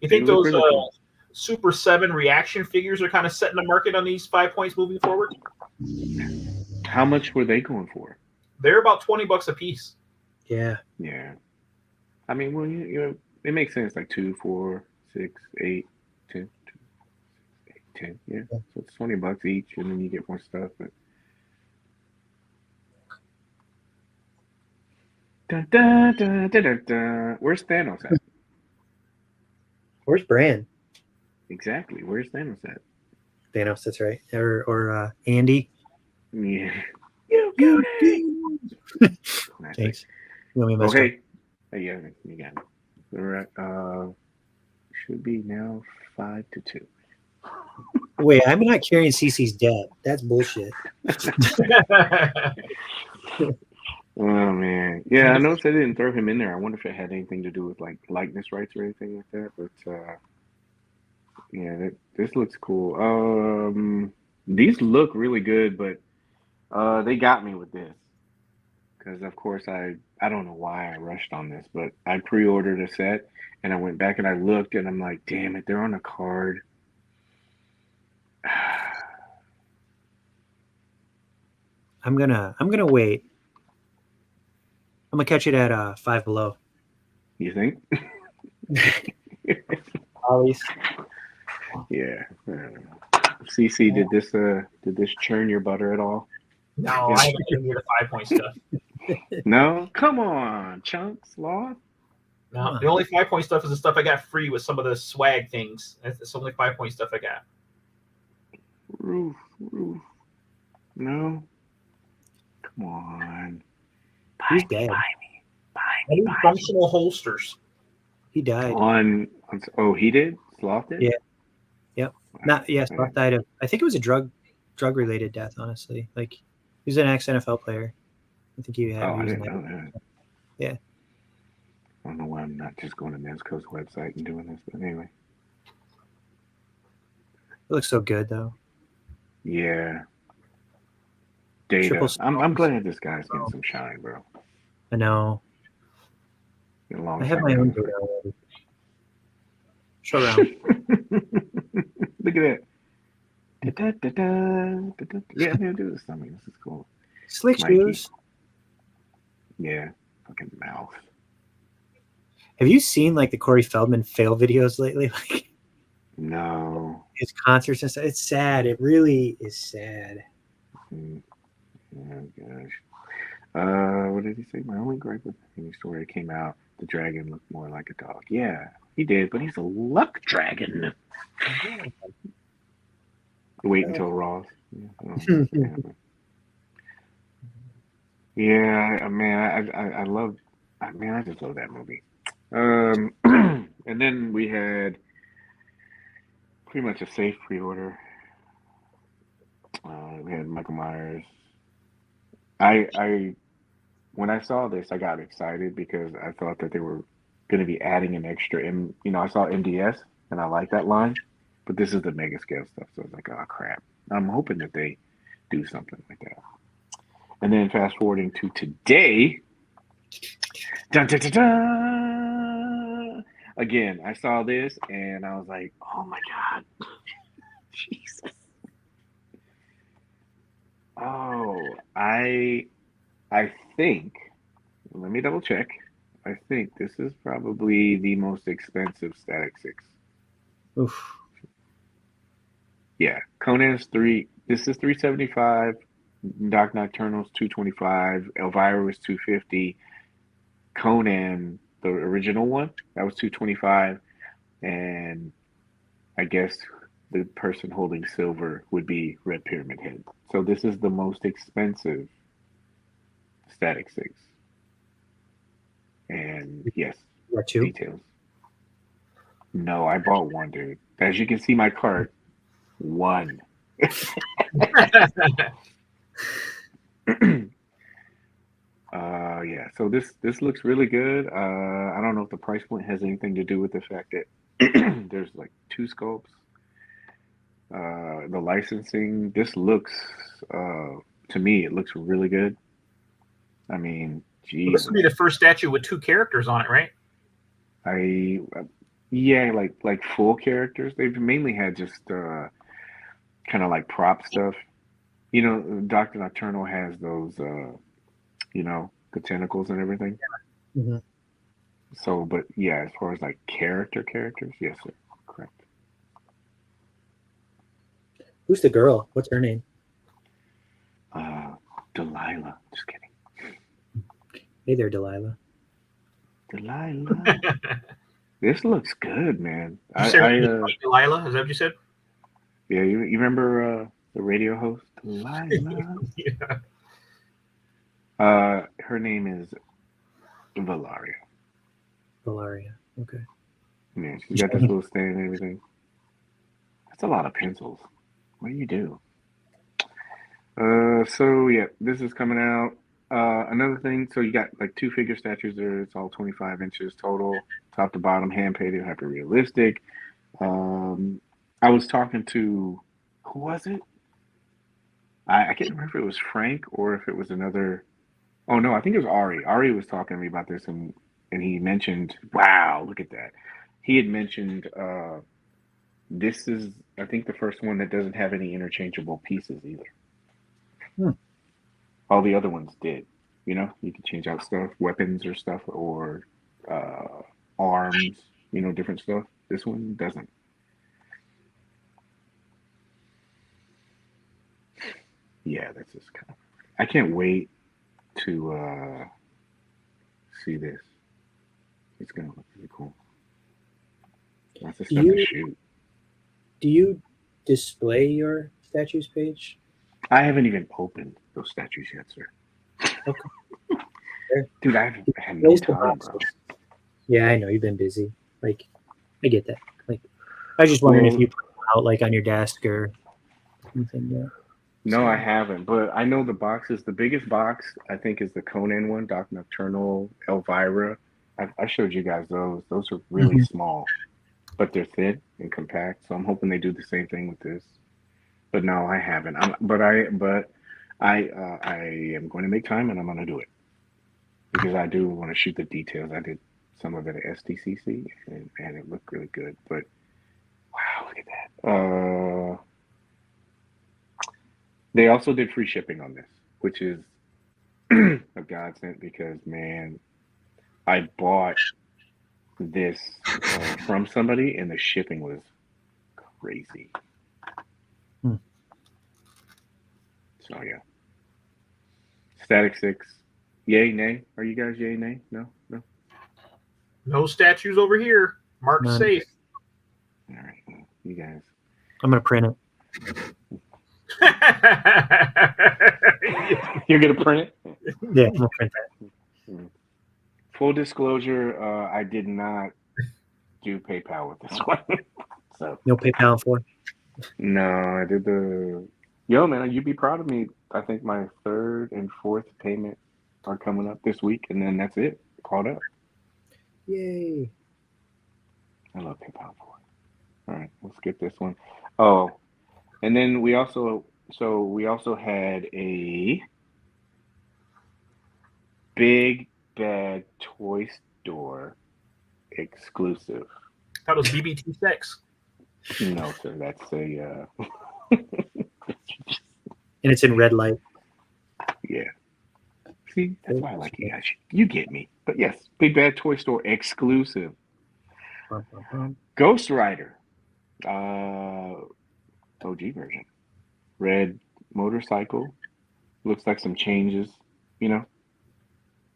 You think They look those really cool. Super 7 reaction figures are kind of setting the market on these 5 points moving forward? How much were they going for? They're about $20 a piece. Yeah. Yeah. I mean, well, you know, it makes sense. Like 2, 4, 6, 8, 10, 2, 8, 10. Yeah. So it's $20 each, and then you get more stuff. But dun, dun, dun, dun, dun, dun. Where's Thanos at? Where's Bran? Exactly. Where's Thanos at? Thanos, that's right. Or Andy. Yeah. You got it. Thanks. You want me to Okay. Yeah, you got it. We're at, should be now 5-2. Wait, I'm not carrying CC's debt. That's bullshit. Oh man, yeah. I noticed they didn't throw him in there. I wonder if it had anything to do with like likeness rights or anything like that. But yeah, this looks cool. These look really good, but they got me with this because, of course, I don't know why I rushed on this, but I pre-ordered a set and I went back and I looked and I'm like, damn it, they're on a card. I'm gonna wait. I'm gonna catch it at Five Below. You think? Always. Yeah. I don't know. CC, did this churn your butter at all? No, I haven't been near the 5 point stuff. No? Come on, Chunks, Law. No, the only 5 point stuff is the stuff I got free with some of the swag things. That's the only 5 point stuff I got. Roof. No? Come on. He's dead. I need functional holsters. He died. Oh, he did? Sloth did? Yeah. Yep. Sloth died of, I think it was a drug related death, honestly. Like, he was an ex-NFL player. I think he had. Oh, I didn't know that. Yeah. I don't know why I'm not just going to Mezco's website and doing this, but anyway. It looks so good, though. Yeah. Data. I'm Stones. glad this guy's getting some shine, bro. I know. Been a long I have time my own coming. data already. Show around. Look at that. Da-da-da-da, yeah, I'm gonna do this. I mean, this is cool. Slick Mikey. shoes. Yeah, fucking mouth. Have you seen like the Corey Feldman fail videos lately? Like No. his concerts and stuff. It's sad. It really is sad. Oh gosh. What did he say? My only gripe with the story came out. The dragon looked more like a dog. Yeah, he did, but he's a luck dragon. Wait until Ross. Yeah, I don't understand. Yeah, man, I love. Man, I just love that movie. And then we had pretty much a safe pre-order. We had Michael Myers. I when I saw this, I got excited because I thought that they were going to be adding an extra. I saw MDS and I like that line, but this is the mega scale stuff, so it's like, oh crap. I'm hoping that they do something like that. And then fast forwarding to today, dun, dun, dun, dun, again, I saw this and I was like, oh my god, Jesus. Oh, I think. Let me double check. I think this is probably the most expensive Static 6. Oof. Yeah, Conan's three. This is 375. Doc Nocturnal's 225. Elvira was 250. Conan, the original one, that was 225. And I guess the person holding silver would be Red Pyramid Head. So this is the most expensive Static 6. And yes, Or two. details. No, I bought one, dude. As you can see my cart, one. Yeah, so this looks really good. I don't know if the price point has anything to do with the fact that there's like 2 sculpts. The licensing, this looks to me, it looks really good. I mean, geez. This would be the first statue with 2 characters on it, right? Yeah, like full characters. They've mainly had just kind of like prop stuff. Dr. Nocturnal has those the tentacles and everything. Mm-hmm. So, but yeah, as far as like characters, yes, sir. Correct. Who's the girl? What's her name? Delilah. Just kidding. Hey there, Delilah. Delilah. This looks good, man. Delilah, is that what you said? Yeah, you remember the radio host, Delilah? Yeah. Her name is Valaria. Valaria. Okay. Yeah, she's got this little stand and everything. That's a lot of pencils. What do you do? So yeah, this is coming out. Another thing, so you got like 2 figure statues there. It's all 25 inches total, top to bottom, hand painted, hyper realistic. I was talking to, who was it? I can't remember if it was Frank or if it was another. Oh no, I think it was Ari. Ari was talking to me about this, and he mentioned, wow, look at that. He had mentioned this is, I think, the first one that doesn't have any interchangeable pieces either. All the other ones did. You can change out stuff, weapons or stuff, or arms, different stuff. This one doesn't. Yeah, that's just kind of. I can't wait to see this. It's gonna look really cool. Lots of stuff to shoot. Do you display your statues page? I haven't even opened those statues yet, sir. Okay. Dude, I had no time, bro. Yeah, I know you've been busy. Like, I get that. Like, I was just wondering if you put them out like on your desk or something. Yeah. No, I haven't, but I know the boxes. The biggest box, I think, is the Conan one, Doc Nocturnal, Elvira. I showed you guys those. Those are really small, but they're thin and compact. So I'm hoping they do the same thing with this. But no, I haven't. But I am going to make time and I'm going to do it because I do want to shoot the details. I did some of it at SDCC and it looked really good. But wow, look at that. They also did free shipping on this, which is a godsend because, man, I bought this from somebody and the shipping was crazy. So, yeah. Static 6. Yay, nay? Are you guys yay, nay? No? No? No statues over here. Marked None. safe. All right. Well, you guys. I'm gonna print it. You're going to print it? Yeah, I'm gonna print that. Full disclosure, I did not do PayPal with this one. So No PayPal for. no, I did the. Yo, man, you'd be proud of me. I think my 3rd and 4th payment are coming up this week, and then that's it. Caught up. Yay! I love PayPal for it. All right, we'll skip this one. Oh, and then we also had a big bad toy store exclusive. That was BBT6. No, sir, that's a And it's in red light. yeah. See, that's why I like you guys. You get me. But yes, Big Bad Toy Store exclusive. Ghost Rider. OG version. Red motorcycle. Looks like some changes, you know.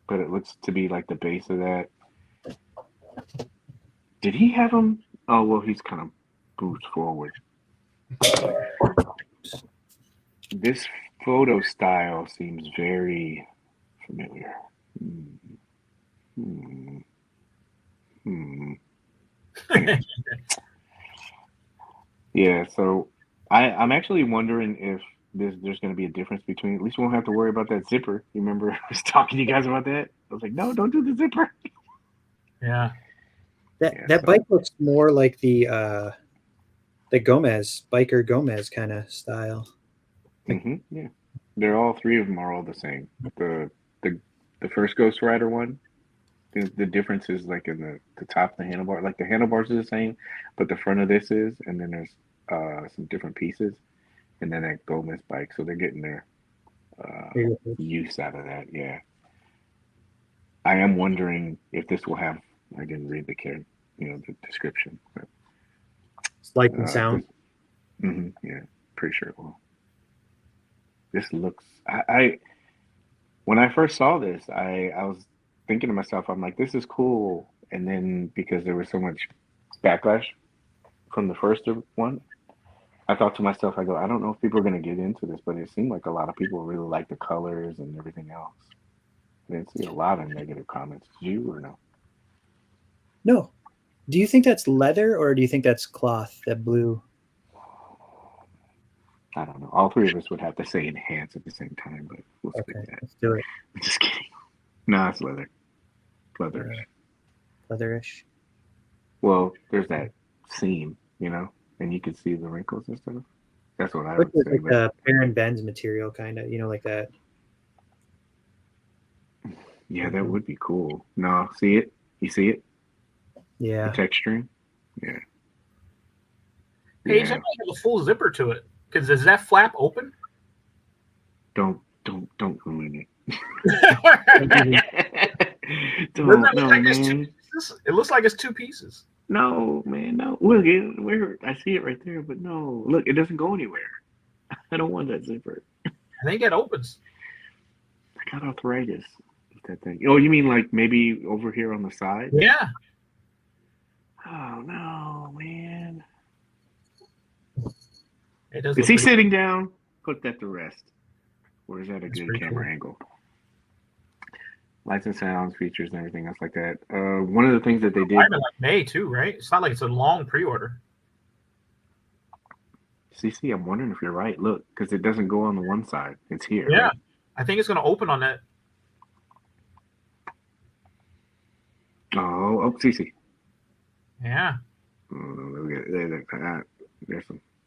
But it looks to be like the base of that. Did he have him? Oh, well, he's kind of boosted forward. This photo style seems very familiar. Anyway. Yeah, so I'm actually wondering if there's going to be a difference between. At least we won't have to worry about that zipper. You remember I was talking to you guys about that? I was like, no, don't do the zipper. Yeah. That bike looks more like the biker Gomez kind of style. Yeah, they're all 3 of them are all the same. The first Ghost Rider one, the difference is like in the top of the handlebar. Like the handlebars are the same, but the front of this is, and then there's some different pieces, and then that Gomez bike. So they're getting their use out of that. Yeah, I am wondering if this will have. I didn't read the description. But, It's light and sound. Yeah, pretty sure it will. This looks. I when I first saw this, I was thinking to myself, I'm like, this is cool. And then because there was so much backlash from the first one, I thought to myself, I go, I don't know if people are going to get into this, but it seemed like a lot of people really like the colors and everything else. I didn't see a lot of negative comments. Did you or no? No. Do you think that's leather or do you think that's cloth, that blue? I don't know. All 3 of us would have to say enhance at the same time, but we'll skip that. Let's do it. I'm just kidding. No, it's leather. Leatherish. Leatherish. Well, there's that seam, and you can see the wrinkles and stuff. That's what I would say. Like Perrin Benz material, kind of, like that. Yeah, that would be cool. No, see it? You see it? Yeah. The texturing? Yeah. Paige, I might have a full zipper to it. Because does that flap open? Don't ruin it. Man. It looks like it's 2 pieces. No, man, no. Look, I see it right there, but no. Look, it doesn't go anywhere. I don't want that zipper. I think it opens. I got arthritis with that thing. Oh, you mean like maybe over here on the side? Yeah. Oh, no, man. Is he sitting down? Put that to rest. Or is that a good camera cool. angle? Lights and sounds, features, and everything else like that. One of the things that they did. Like May too, right? It's not like it's a long pre-order. CC, I'm wondering if you're right. Look, because it doesn't go on the one side. It's here. Yeah. Right? I think it's going to open on that. Oh, CC. Yeah.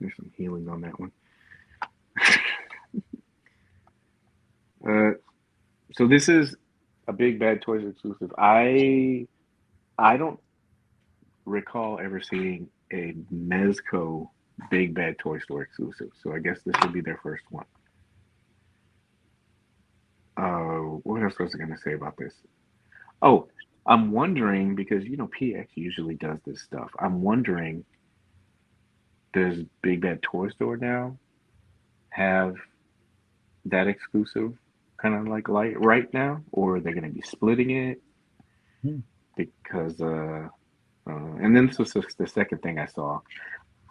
There's some healing on that one. So this is a Big Bad Toys exclusive. I don't recall ever seeing a Mezco Big Bad Toy Store exclusive. So I guess this would be their first one. What else was I going to say about this? Oh, I'm wondering because PX usually does this stuff. I'm wondering, does Big Bad Toy Store now have that exclusive kind of like right now, or are they going to be splitting it? Because and then this was just the second thing I saw.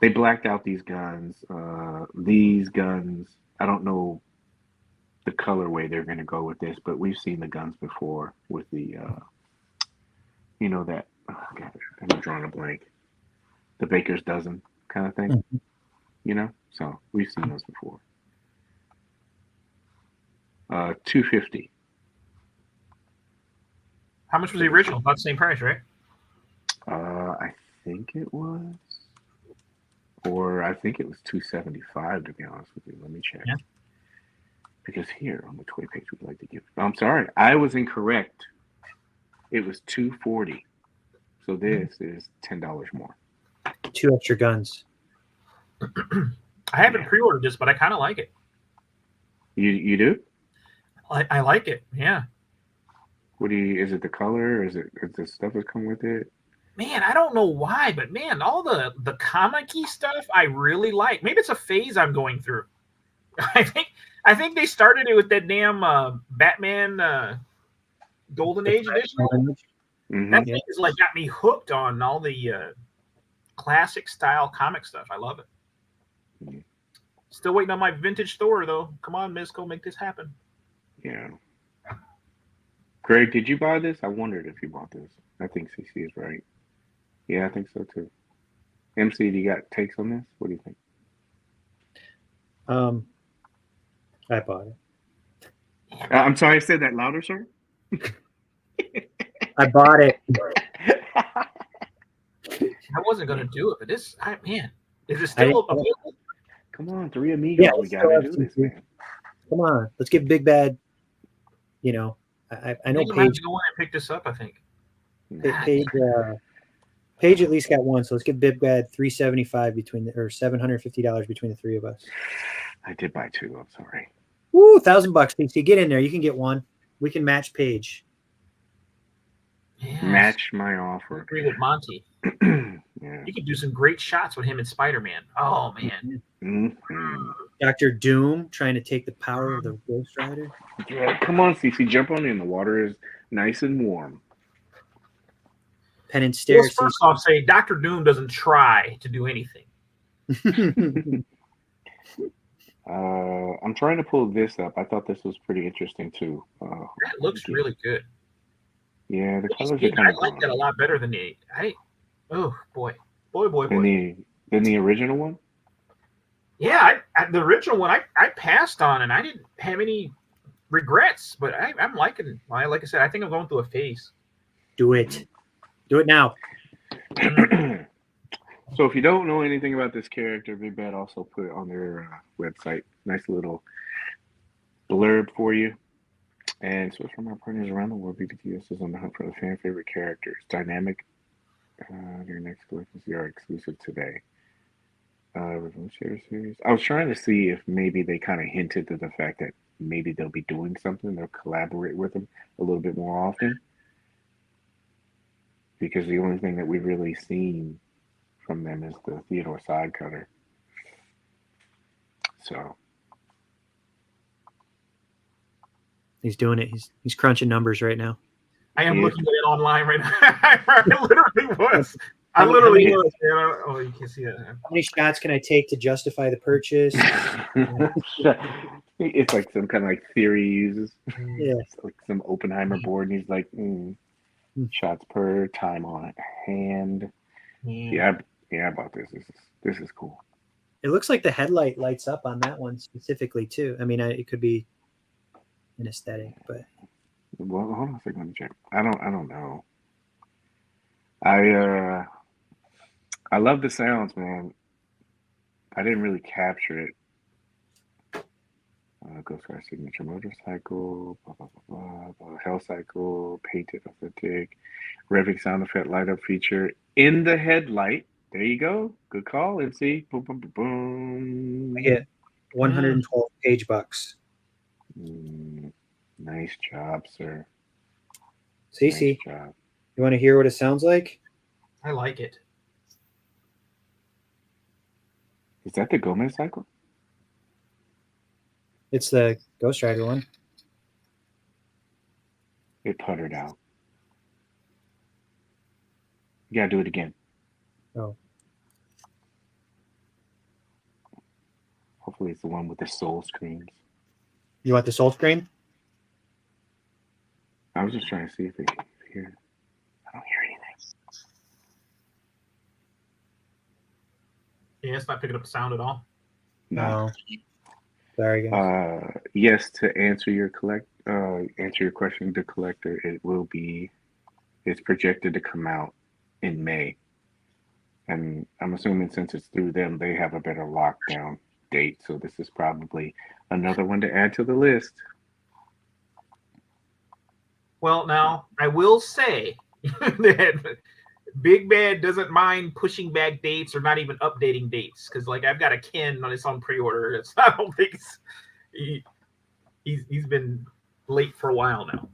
They blacked out these guns. These guns, I don't know the colorway they're going to go with this, but we've seen the guns before with the that God, I'm drawing a blank, the baker's dozen kind of thing. So we've seen those before. $250. How much was the original? About the same price, right? I think it was, or I think it was $275 to be honest with you. Let me check. Yeah. Because here on the Toy Page we'd like to give. I'm sorry, I was incorrect. It was $240. So this is $10 more. 2 extra guns. I haven't pre-ordered this, but I kind of like it. You do? I like it. Yeah. What do you? Is it the color? Is the stuff that come with it? Man, I don't know why, but man, all the comic-y stuff I really like. Maybe it's a phase I'm going through. I think they started it with that damn Batman Golden Age edition. Mm-hmm. That thing is like got me hooked on all the classic style comic stuff. I love it. Mm-hmm. Still waiting on my vintage Thor though. Come on, Mezco, make this happen. Yeah. Greg, did you buy this? I wondered if you bought this. I think CC is right. Yeah, I think so too. MC, do you got takes on this? What do you think? I bought it. I'm sorry, I said that louder, sir. I bought it. I wasn't gonna do it, but this, man, is it still available? Come on, three amigos. Yeah, we gotta do this, man. Come on, let's get Big Bad. I know I Paige. go in and pick this up. I think. Paige at least got one, so let's get Big Bad $375 or $750 between the three of us. I did buy two. I'm sorry. Woo, $1,000, PC. Get in there. You can get one. We can match Paige. Yes. Match my offer. I agree with Monty. Yeah. You could do some great shots with him and Spider-Man. Oh man. Mm-hmm. Dr. Doom trying to take the power of the Ghost Rider. Yeah, come on, CC, jump on in. The water is nice and warm. Pen and Stairs. Well, first off, say Dr. Doom doesn't try to do anything. I'm trying to pull this up. I thought this was pretty interesting too. That looks really good. Yeah, the colors are kind I of. like that a lot better than oh boy. Than the original one. Yeah, the original one I passed on, and I didn't have any regrets. But I'm liking. Like I said, I think I'm going through a phase. Do it now. So if you don't know anything about this character, Big Bad also put it on their website. Nice little blurb for you. And so from our partners around the world, BBTS is on the hunt for the fan favorite characters. Dynamic. Their next collections are exclusive today. Series. I was trying to see if maybe they kind of hinted to the fact that maybe they'll be doing something. They'll collaborate with them a little bit more often. Because the only thing that we've really seen from them is the Theodore side cutter. So He's doing it. He's crunching numbers right now. I am looking at it online right now. I literally was. Oh, you can see that. How many shots can I take to justify the purchase? It's like some kind of like theory he uses. Yeah. It's like some Oppenheimer board, and he's like, shots per time on hand. Yeah, I bought this. This is cool. It looks like the headlight lights up on that one specifically too. I mean, it could be an aesthetic, but well, hold on a second. Let me check. I don't know. I love the sounds, man. I didn't really capture it. Ghost Rider signature motorcycle, blah, blah, blah, blah, Hell Cycle, painted authentic, revving sound effect light up feature in the headlight. There you go. Good call, MC. Boom, boom, boom, boom. I get 112 page bucks. Nice job, sir. Cece, Nice job. you want to hear what it sounds like? I like it. Is that the Gomez cycle? It's the Ghost Rider one. It puttered out. You gotta do it again. Oh. Hopefully it's the one with the soul screams. You want the soul scream? I was just trying to see if it here. I don't hear anything. Yeah, it's not picking up the sound at all. No. Sorry, guys. Yes, to answer your question, the collector, it's projected to come out in May. And I'm assuming since it's through them, they have a better lockdown date. So this is probably another one to add to the list. Well, now I will say that Big Bad doesn't mind pushing back dates or not even updating dates because, like, I've got a Ken on his own pre-order. I don't think he's been late for a while now.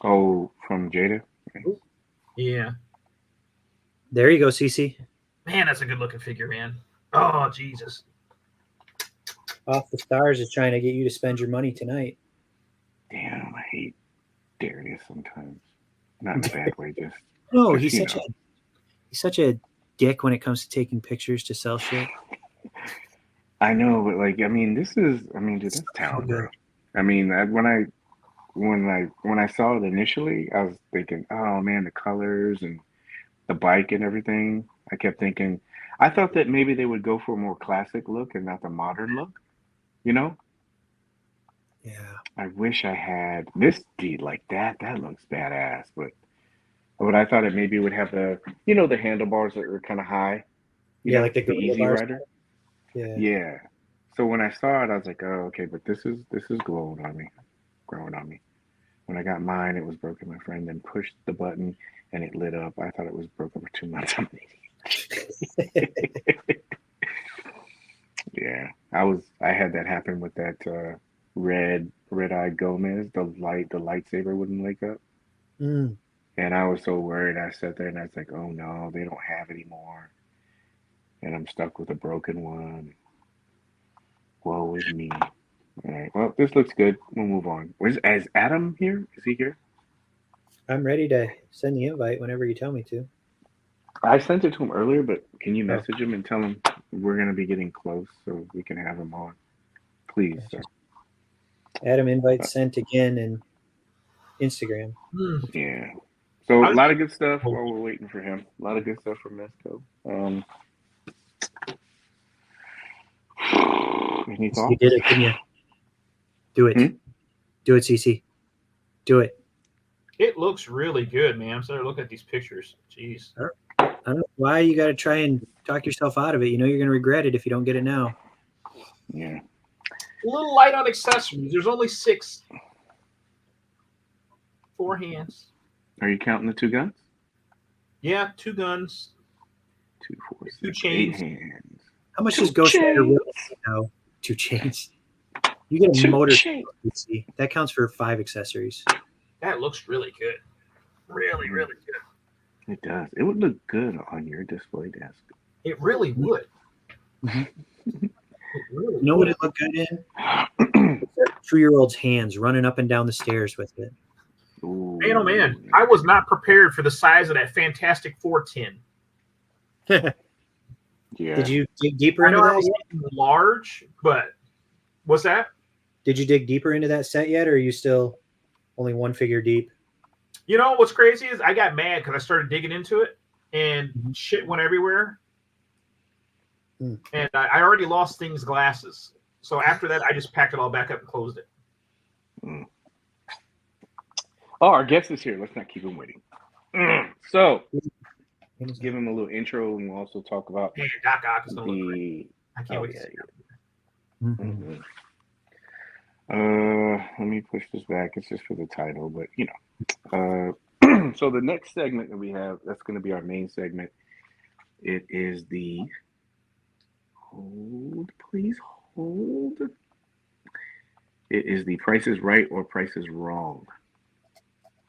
Oh, from Jada? Yeah. There you go, Cece. Man, that's a good looking figure, man. Oh, Jesus. Off the Stars is trying to get you to spend your money tonight. Damn, I hate Darius sometimes. Not in a bad way, just. No, he's such a dick when it comes to taking pictures to sell shit. I know, but like, dude, that's talent, bro. I mean, when I saw it initially, I was thinking, oh man, the colors and the bike and everything. I kept thinking, I thought that maybe they would go for a more classic look and not the modern look, you know? Yeah. I wish I had this deed like that. That looks badass, but I thought it maybe would have the handlebars that were kind of high. Yeah, like the Easy bars. Rider. Yeah. Yeah. So when I saw it, I was like, oh, okay, but this is growing on me. When I got mine, it was broken. My friend then pushed the button and it lit up. I thought it was broken for 2 months. Yeah, I had that happen with that red-eye Gomez. The lightsaber wouldn't wake up. Mm. And I was so worried. I sat there and I was like, oh no, they don't have any more. And I'm stuck with a broken one. Woe is me. All right, well, this looks good. We'll move on. Is Adam here? Is he here? I'm ready to send the invite whenever you tell me to. I sent it to him earlier, but can you message him and tell him we're going to be getting close so we can have him on? Please, sir. Adam invite sent again in Instagram. Yeah. So a lot of good stuff while we're waiting for him. A lot of good stuff from Mezco. Any thoughts? You did it, didn't you? Do it. Do it, Cece. Do it. It looks really good, man. I'm starting to look at these pictures. Jeez. I don't know why you got to try and talk yourself out of it. You know you're going to regret it if you don't get it now. Yeah. A little light on accessories. There's only 6. 4 hands. Are you counting the 2 guns? Yeah, 2 guns. 2, 4, 6, 2 chains. 8 hands. How much does Ghost Rider really now? 2 chains. You get a motor. That counts for 5 accessories. That looks really good. Really, really good. It does. It would look good on your display desk. It really would. You know what it looked good in? 2-year-old's hands running up and down the stairs with it. Ooh. Man, oh man, I was not prepared for the size of that Fantastic 410. Yeah. Did you dig deeper into that? Large, but what's that? Did you dig deeper into that set yet, or are you still only 1 figure deep? You know what's crazy is I got mad because I started digging into it and shit went everywhere. And I already lost Thing's glasses. So after that, I just packed it all back up and closed it. Oh, our guest is here. Let's not keep him waiting. So, let's give him a little intro, and we'll also talk about Doc Ock is gonna look great. I can't wait to see Let me push this back. It's just for the title, but so the next segment that we have, that's going to be our main segment. It is the hold, please hold. It is the Price is Right or Price is Wrong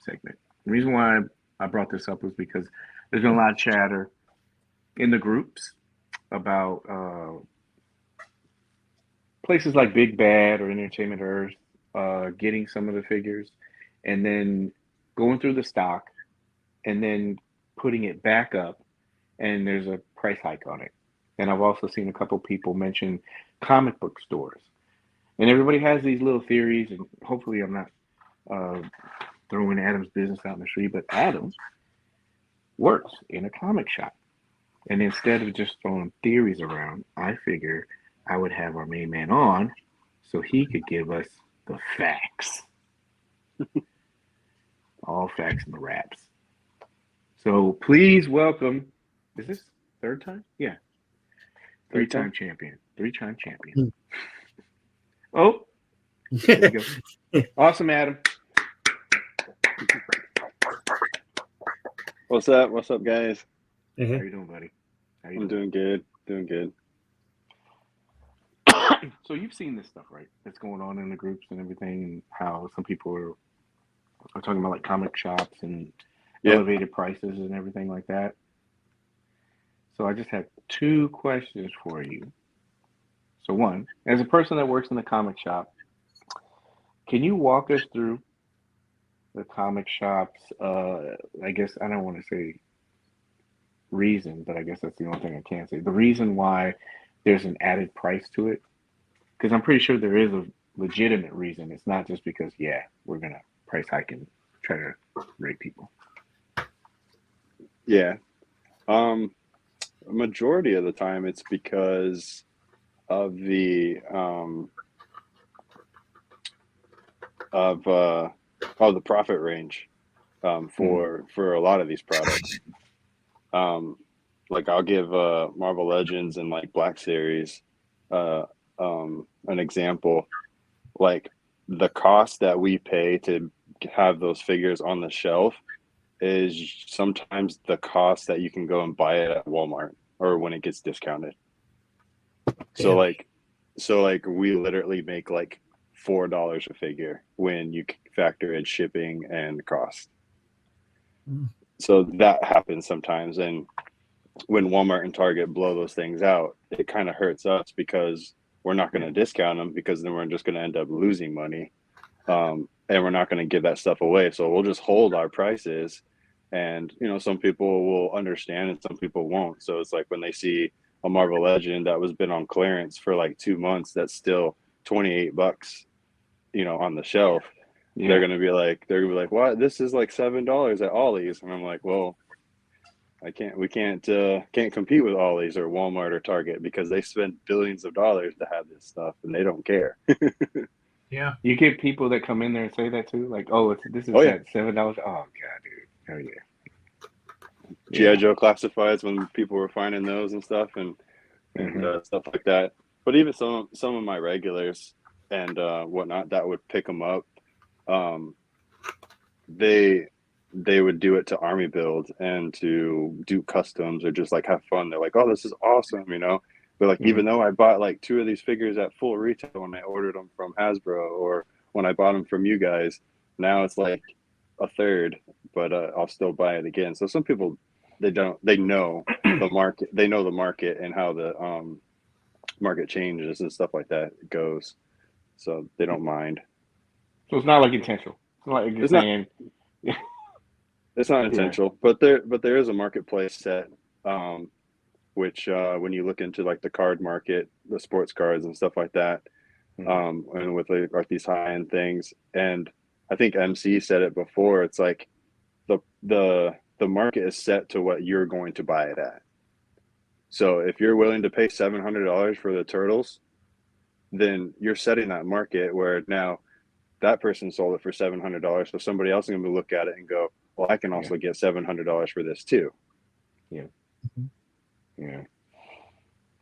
segment. The reason why I brought this up was because there's been a lot of chatter in the groups about places like Big Bad or Entertainment Earth getting some of the figures and then going through the stock and then putting it back up, and there's a price hike on it. And I've also seen a couple people mention comic book stores. And everybody has these little theories, and hopefully I'm not throwing Adam's business out in the street, but Adam works in a comic shop. And instead of just throwing theories around, I figure I would have our main man on so he could give us the facts. All facts and the raps. So please welcome, is this third time? Yeah. Three-time champion. Three-time champion. Oh, there we go. Awesome, Adam. What's up? What's up, guys? How you doing, buddy? I'm doing good. Doing good. So you've seen this stuff, right? That's going on in the groups and everything, and how some people are talking about like comic shops and elevated prices and everything like that. So I just have two questions for you. So one, as a person that works in the comic shop, can you walk us through the comic shop's, I guess I don't want to say reason, but I guess that's the only thing I can say. The reason why there's an added price to it, because I'm pretty sure there is a legitimate reason. It's not just because, we're going to price hike and try to rate people. Yeah. A majority of the time it's because of the profit range for a lot of these products. Like I'll give Marvel Legends and like Black Series an example. Like the cost that we pay to have those figures on the shelf is sometimes the cost that you can go and buy it at Walmart or when it gets discounted. So like we literally make like $4 a figure when you factor in shipping and cost. So that happens sometimes, and when Walmart and Target blow those things out, it kind of hurts us because we're not going to discount them, because then we're just going to end up losing money, and we're not going to give that stuff away. So we'll just hold our prices, and some people will understand and some people won't. So it's like when they see a Marvel Legend that was been on clearance for like 2 months that's still $28 on the shelf, they're gonna be like, what, this is like $7 at Ollie's, and I'm like, well, we can't compete with Ollie's or Walmart or Target because they spend billions of dollars to have this stuff and they don't care. Yeah, you get people that come in there and say that too, like, this is at $7. Oh god, dude, hell yeah. G.I. Joe classifieds, when people were finding those and stuff and stuff like that. But even some of my regulars and whatnot that would pick them up, they would do it to army build and to do customs or just like have fun. They're like, oh, this is awesome, but like even though I bought like 2 of these figures at full retail when I ordered them from Hasbro or when I bought them from you guys, now it's like a third, but I'll still buy it again. So some people, they know the market, and how the market changes and stuff like that goes, so they don't mind. So it's not like intentional. It's not like you're saying. It's not intentional, but there is a marketplace set, which when you look into like the card market, the sports cards and stuff like that, and with like these high end things, and I think MC said it before. It's like the market is set to what you're going to buy it at. So if you're willing to pay $700 for the Turtles, then you're setting that market where now that person sold it for $700, so somebody else is going to look at it and go, well, I can also get $700 for this too. Yeah.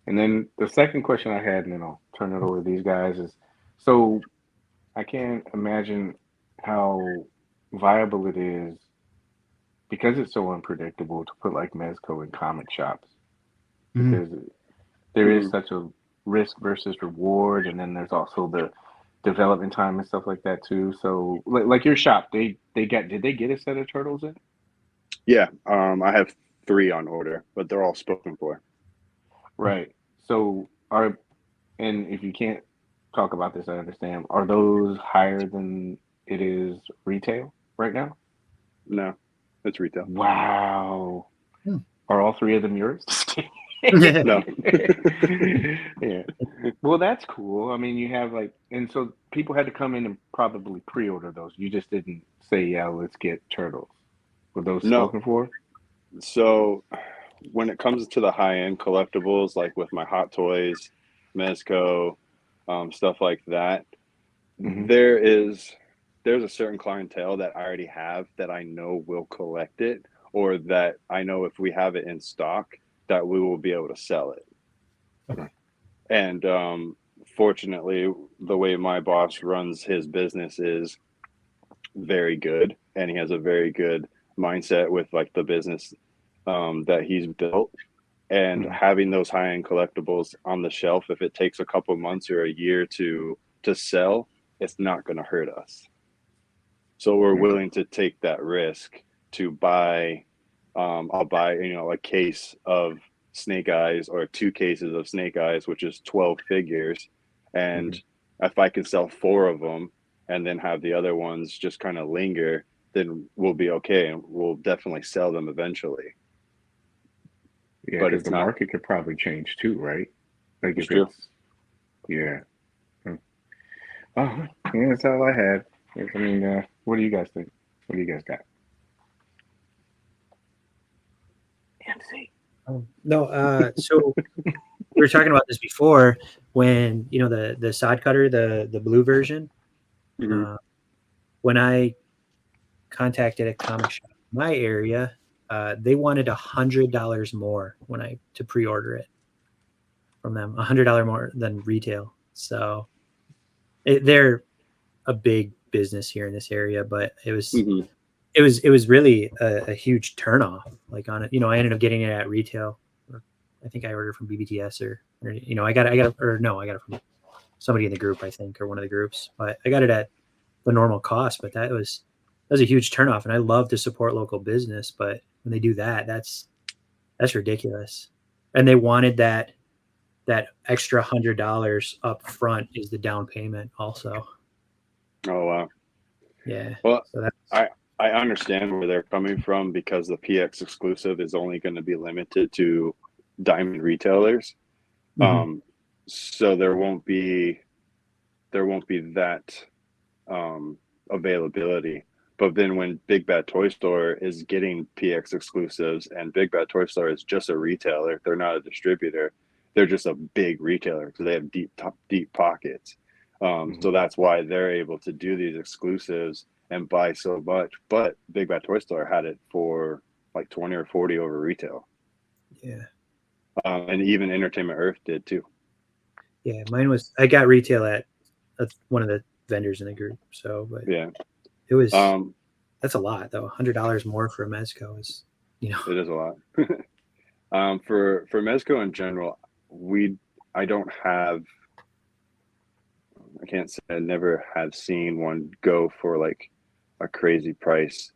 And then the second question I had, and then I'll turn it over to these guys, is so I can't imagine how viable it is because it's so unpredictable to put like Mezco in comic shops Mm. because there is Mhm. such a risk versus reward, and then there's also the development time and stuff like that too. So, like your shop, did they get a set of turtles in? Yeah, I have 3 on order, but they're all spoken for. Right. So are and if you can't talk about this, I understand. Are those higher than it is retail right now? No, it's retail. Wow. Hmm. Are all 3 of them yours? No. Yeah. Well, that's cool. I mean, you have like, and so people had to come in and probably pre-order those. You just didn't say, yeah, let's get turtles. Were those No. spoken for? So when it comes to the high-end collectibles, like with my Hot Toys, Mezco, stuff like that, Hmm. there's a certain clientele that I already have that I know will collect it, or that I know if we have it in stock that we will be able to sell it. Okay. And fortunately, the way my boss runs his business is very good, and he has a very good mindset with like the business that he's built. And Hmm. having those high end collectibles on the shelf, if it takes a couple months or a year to sell, it's not going to hurt us. So we're Okay. willing to take that risk to buy. I'll buy a case of Snake Eyes or 2 cases of Snake Eyes, which is 12 figures, Hmm. and if I can sell 4 of them and then have the other ones just kind of linger, then we'll be okay, and we'll definitely sell them eventually. Yeah, But because it's the not. market could probably change too, right? Like It's if true. it's, yeah. Hmm. Oh, yeah, that's all I had. I mean, what do you guys think? What do you guys got? MC. No, so we were talking about this before when the sod cutter, the blue version. Mhm. Uh, when I contacted a comic shop in my area, they wanted $100 more to pre-order it from them, $100 more than retail. So they're a big business here in this area, but Mhm. it was really a huge turnoff. Like on it, I ended up getting it at retail. Or I think I ordered from BBTS or I got it from somebody in the group, I think, or one of the groups. But I got it at the normal cost. But that was a huge turnoff, and I love to support local business. But when they do that, that's ridiculous. And they wanted that extra $100 up front is the down payment, also. Oh wow. Yeah. Well, So that's I understand where they're coming from because the PX exclusive is only going to be limited to diamond retailers. Mhm. Um, so there won't be that availability. But then when Big Bad Toy Store is getting PX exclusives, and Big Bad Toy Store is just a retailer, they're not a distributor. They're just a big retailer because they have deep pockets. Hmm. So that's why they're able to do these exclusives and buy so much. But Big Bad Toy Store had it for like 20 or 40 over retail. yeah. And even Entertainment Earth did too. Yeah, I got retail at one of the vendors in the group. So, but Yeah. it was Um, that's a lot though. $100 more for a Mezco is. it is a lot. For Mezco in general, we I don't have I can't say I never have seen one go for like a crazy price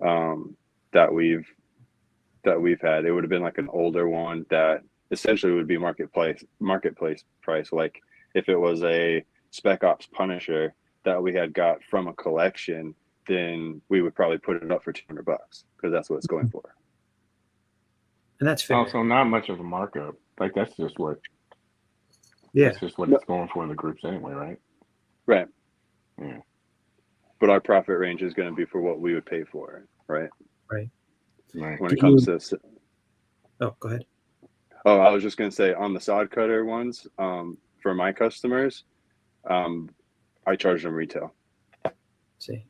um, that we've had. It would have been like an older one that essentially would be marketplace price. Like if it was a Spec Ops Punisher that we had got from a collection, then we would probably put it up for $200 because that's what it's going for. And that's fair. Also, not much of a markup. Like Yeah, that's just what No, it's going for in the groups anyway, right? right. Yeah. But our profit range is going to be for what we would pay for it, right? right. Right. When Do it comes you? to Oh, go ahead. Oh, I was just going to say on the sod cutter ones, for my customers, um, I charge them retail. See.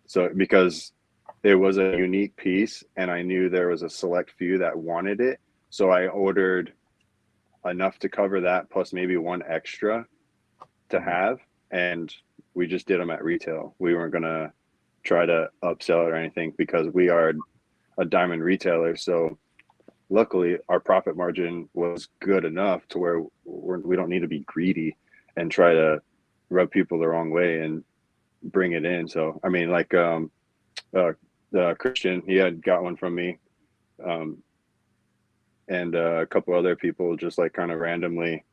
So because it was a unique piece and I knew there was a select few that wanted it. So I ordered enough to cover that plus maybe one extra to Mhm. have. And we just did them at retail. We weren't gonna try to upsell it or anything because we are a diamond retailer. So luckily, our profit margin was good enough to where we don't need to be greedy and try to rub people the wrong way and bring it in. So I mean, like Christian, he had got one from me, and a couple other people just like kind of randomly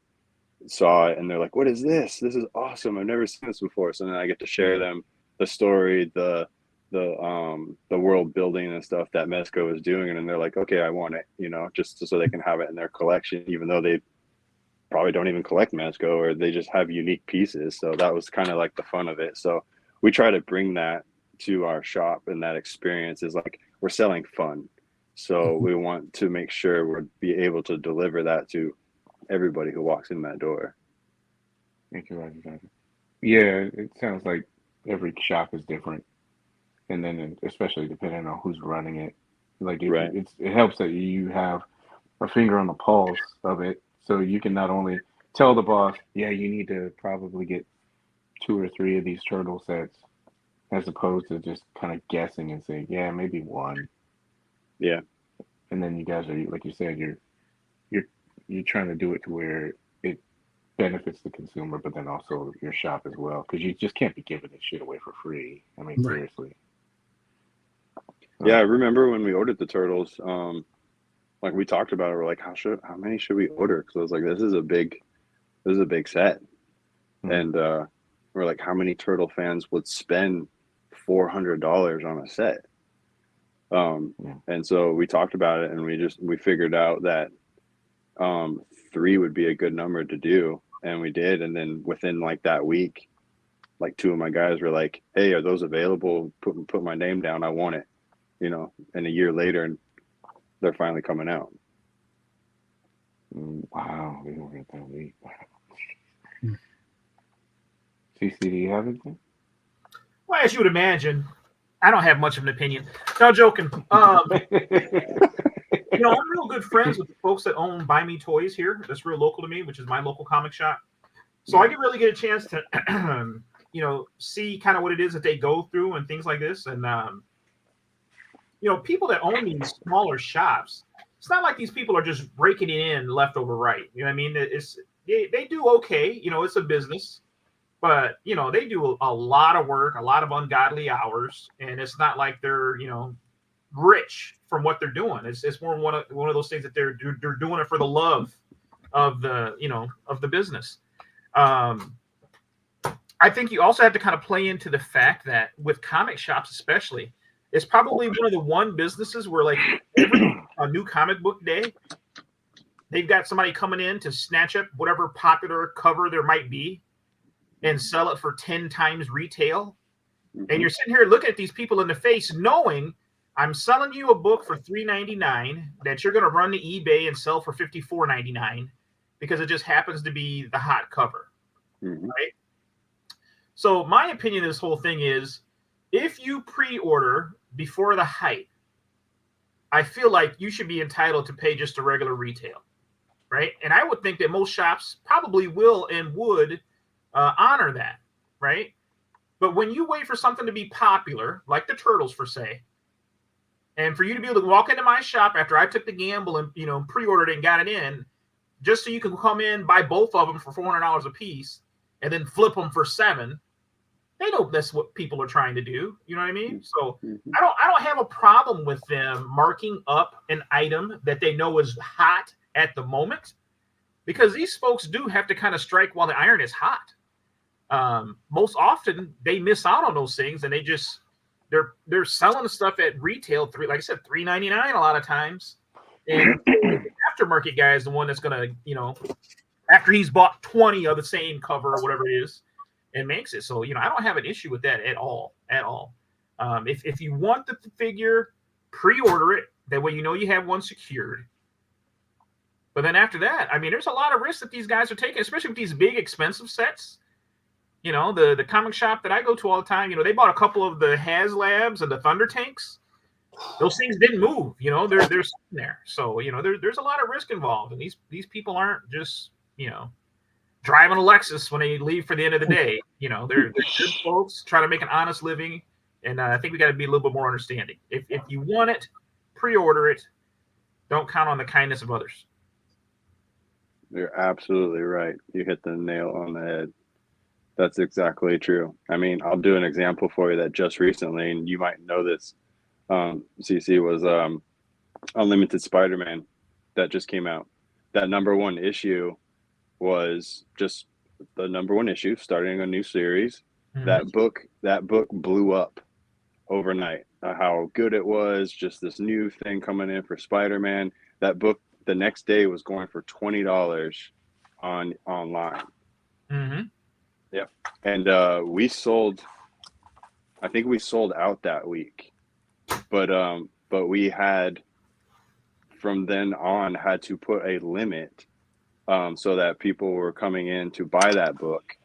saw it and they're like, "What is this? This is awesome! I've never seen this before." So then I get to share them the story, the world building and stuff that Mezco is doing, and then they're like, "Okay, I want it," just so they can have it in their collection, even though they probably don't even collect Mezco or they just have unique pieces. So that was kind of like the fun of it. So we try to bring that to our shop, and that experience is like we're selling fun. So we want to make sure we'll be able to deliver that to everybody who walks in that door. Thank you, Roger. Yeah, it sounds like every shop is different, and then especially depending on who's running it, like Right. it helps that you have a finger on the pulse of it, so you can not only tell the boss, yeah, you need to probably get 2 or 3 of these turtle sets, as opposed to just kind of guessing and saying, yeah, maybe 1. Yeah. And then you guys are, like you said, you're trying to do it to where it benefits the consumer, but then also your shop as well, because you just can't be giving this shit away for free. I mean, Right. seriously. Yeah, I remember when we ordered the turtles, like we talked about it, we're like, how many should we order? Because I was like, this is a big set. Mhm. And we're like, how many turtle fans would spend $400 on a set? And so we talked about it, and we figured out that 3 would be a good number to do, and we did. And then within like that week, like 2 of my guys were like, "Hey, are those available? Put my name down. I want it." And a year later, and they're finally coming out. Wow, we don't get that week. Hmm. CC, do you have anything? Well, as you would imagine, I don't have much of an opinion. No, joking. I'm real good friends with the folks that own Buy Me Toys here. That's real local to me, which is my local comic shop. So I can really get a chance to, see kind of what it is that they go through and things like this. And, people that own these smaller shops, it's not like these people are just breaking it in left over right. You know what I mean? They do okay. It's a business. But they do a lot of work, a lot of ungodly hours, and it's not like they're rich from what they're doing. It's more one of those things that they're doing it for the love of the business. I think you also have to kind of play into the fact that with comic shops, especially, it's probably one of the one businesses where like every new comic book day, they've got somebody coming in to snatch up whatever popular cover there might be and sell it for 10 times retail. Mm-hmm. And you're sitting here looking at these people in the face, knowing I'm selling you a book for $3.99 that you're going to run to eBay and sell for $54.99 because it just happens to be the hot cover. Mm-hmm. Right? So my opinion of this whole thing is, if you pre-order before the hype, I feel like you should be entitled to pay just a regular retail. Right? And I would think that most shops probably will and would honor that, right? But when you wait for something to be popular, like the turtles, for say, and for you to be able to walk into my shop after I took the gamble and pre-ordered it and got it in, just so you can come in, buy both of them for $400 a piece, and then flip them for $7, they know that's what people are trying to do. You know what I mean? So I don't have a problem with them marking up an item that they know is hot at the moment, because these folks do have to kind of strike while the iron is hot. Most often they miss out on those things, and they're selling the stuff at retail, like I said, $3.99 a lot of times. And the aftermarket guy is the one that's gonna, after he's bought 20 of the same cover or whatever it is, and makes it. So I don't have an issue with that at all. If you want the figure, pre-order it. That way you have one secured. But then after that, I mean, there's a lot of risks that these guys are taking, especially with these big, expensive sets. The comic shop that I go to all the time, they bought a couple of the HasLabs and the Thunder Tanks. Those things didn't move. They're sitting there. So, there's a lot of risk involved. And these people aren't just, driving a Lexus when they leave for the end of the day. They're good folks trying to make an honest living, and I think we got to be a little bit more understanding. If you want it, pre-order it. Don't count on the kindness of others. You're absolutely right. You hit the nail on the head. That's exactly true. I mean, I'll do an example for you that just recently, and you might know this, CC, was Unlimited Spider-Man that just came out. That #1 issue was just the #1 issue, starting a new series. Mhm. That book blew up overnight. How good it was, just this new thing coming in for Spider-Man. That book the next day was going for $20 online. Mm-hmm. Yeah, and we sold. I think we sold out that week, but we had from then on had to put a limit so that people were coming in to buy that book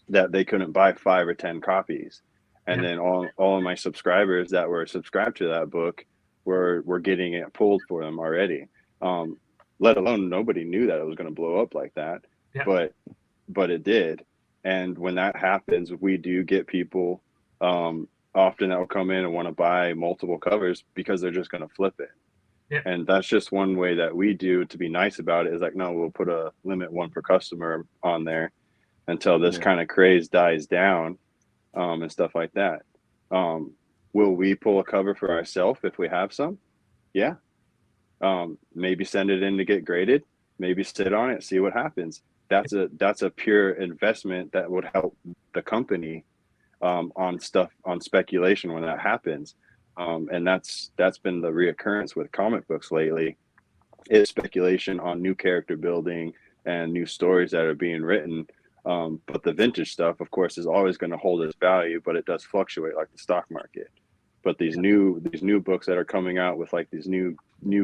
that they couldn't buy 5 or 10 copies, and then all of my subscribers that were subscribed to that book were getting it pulled for them already. Let alone nobody knew that it was going to blow up like that, but it did. And when that happens, we do get people often that will come in and want to buy multiple covers because they're just going to flip it. Yeah. And that's just one way that we do to be nice about it, is like, no, we'll put a limit 1 per customer on there until this kind of craze dies down, and stuff like that. Will we pull a cover for ourselves if we have some? Yeah. Maybe send it in to get graded, maybe sit on it, see what happens. That's a pure investment that would help the company on speculation when that happens. And that's been the reoccurrence with comic books lately, is speculation on new character building and new stories that are being written. But the vintage stuff, of course, is always going to hold its value, but it does fluctuate like the stock market. But these new books that are coming out with like these new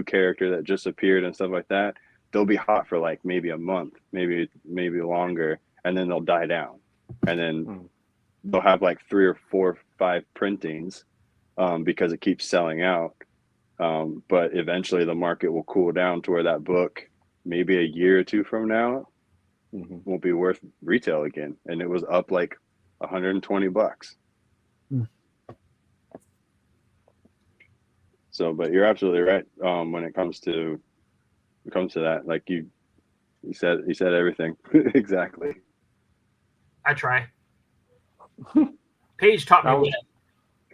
character that just appeared and stuff like that, they'll be hot for like maybe a month, maybe longer, and then they'll die down, and then they'll have like 3 or 4 or 5 printings because it keeps selling out. But eventually the market will cool down to where that book, maybe a year or 2 from now, won't be worth retail again, and it was up like $120. So, but you're absolutely right. When it comes to that, like you said everything exactly. I try. Paige taught me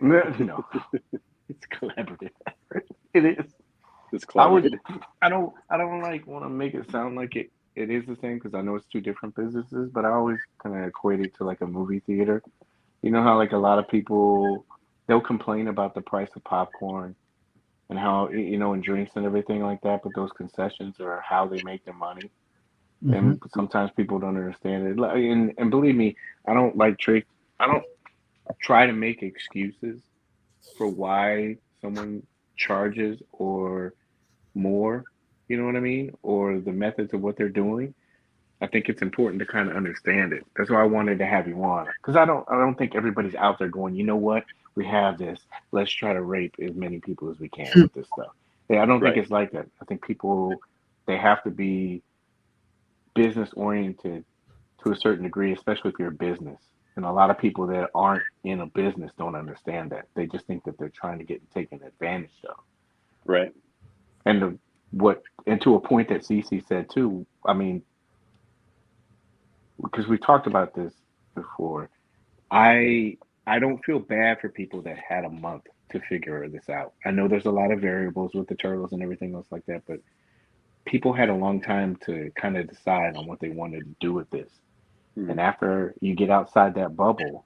that. No, it's collaborative. It is. It's collaborative. I don't like want to make it sound like it is the same, because I know it's 2 different businesses, but I always kind of equate it to like a movie theater. You know how like a lot of people, they'll complain about the price of popcorn and how, and drinks and everything like that, but those concessions are how they make their money. And sometimes people don't understand it. And believe me, I don't try to make excuses for why someone charges or more, you know what I mean? Or the methods of what they're doing. I think it's important to kind of understand it. That's why I wanted to have you on, because I don't think everybody's out there going, you know what, we have this, let's try to rape as many people as we can with this stuff. Yeah, I don't think it's like that. I think people, they have to be business oriented to a certain degree, especially if you're a business. And a lot of people that aren't in a business don't understand that. They just think that they're trying to get taken advantage of. Right. And to a point that Cece said too, I mean, because we talked about this before, I don't feel bad for people that had a month to figure this out. I know there's a lot of variables with the turtles and everything else like that, but people had a long time to kind of decide on what they wanted to do with this. And after you get outside that bubble,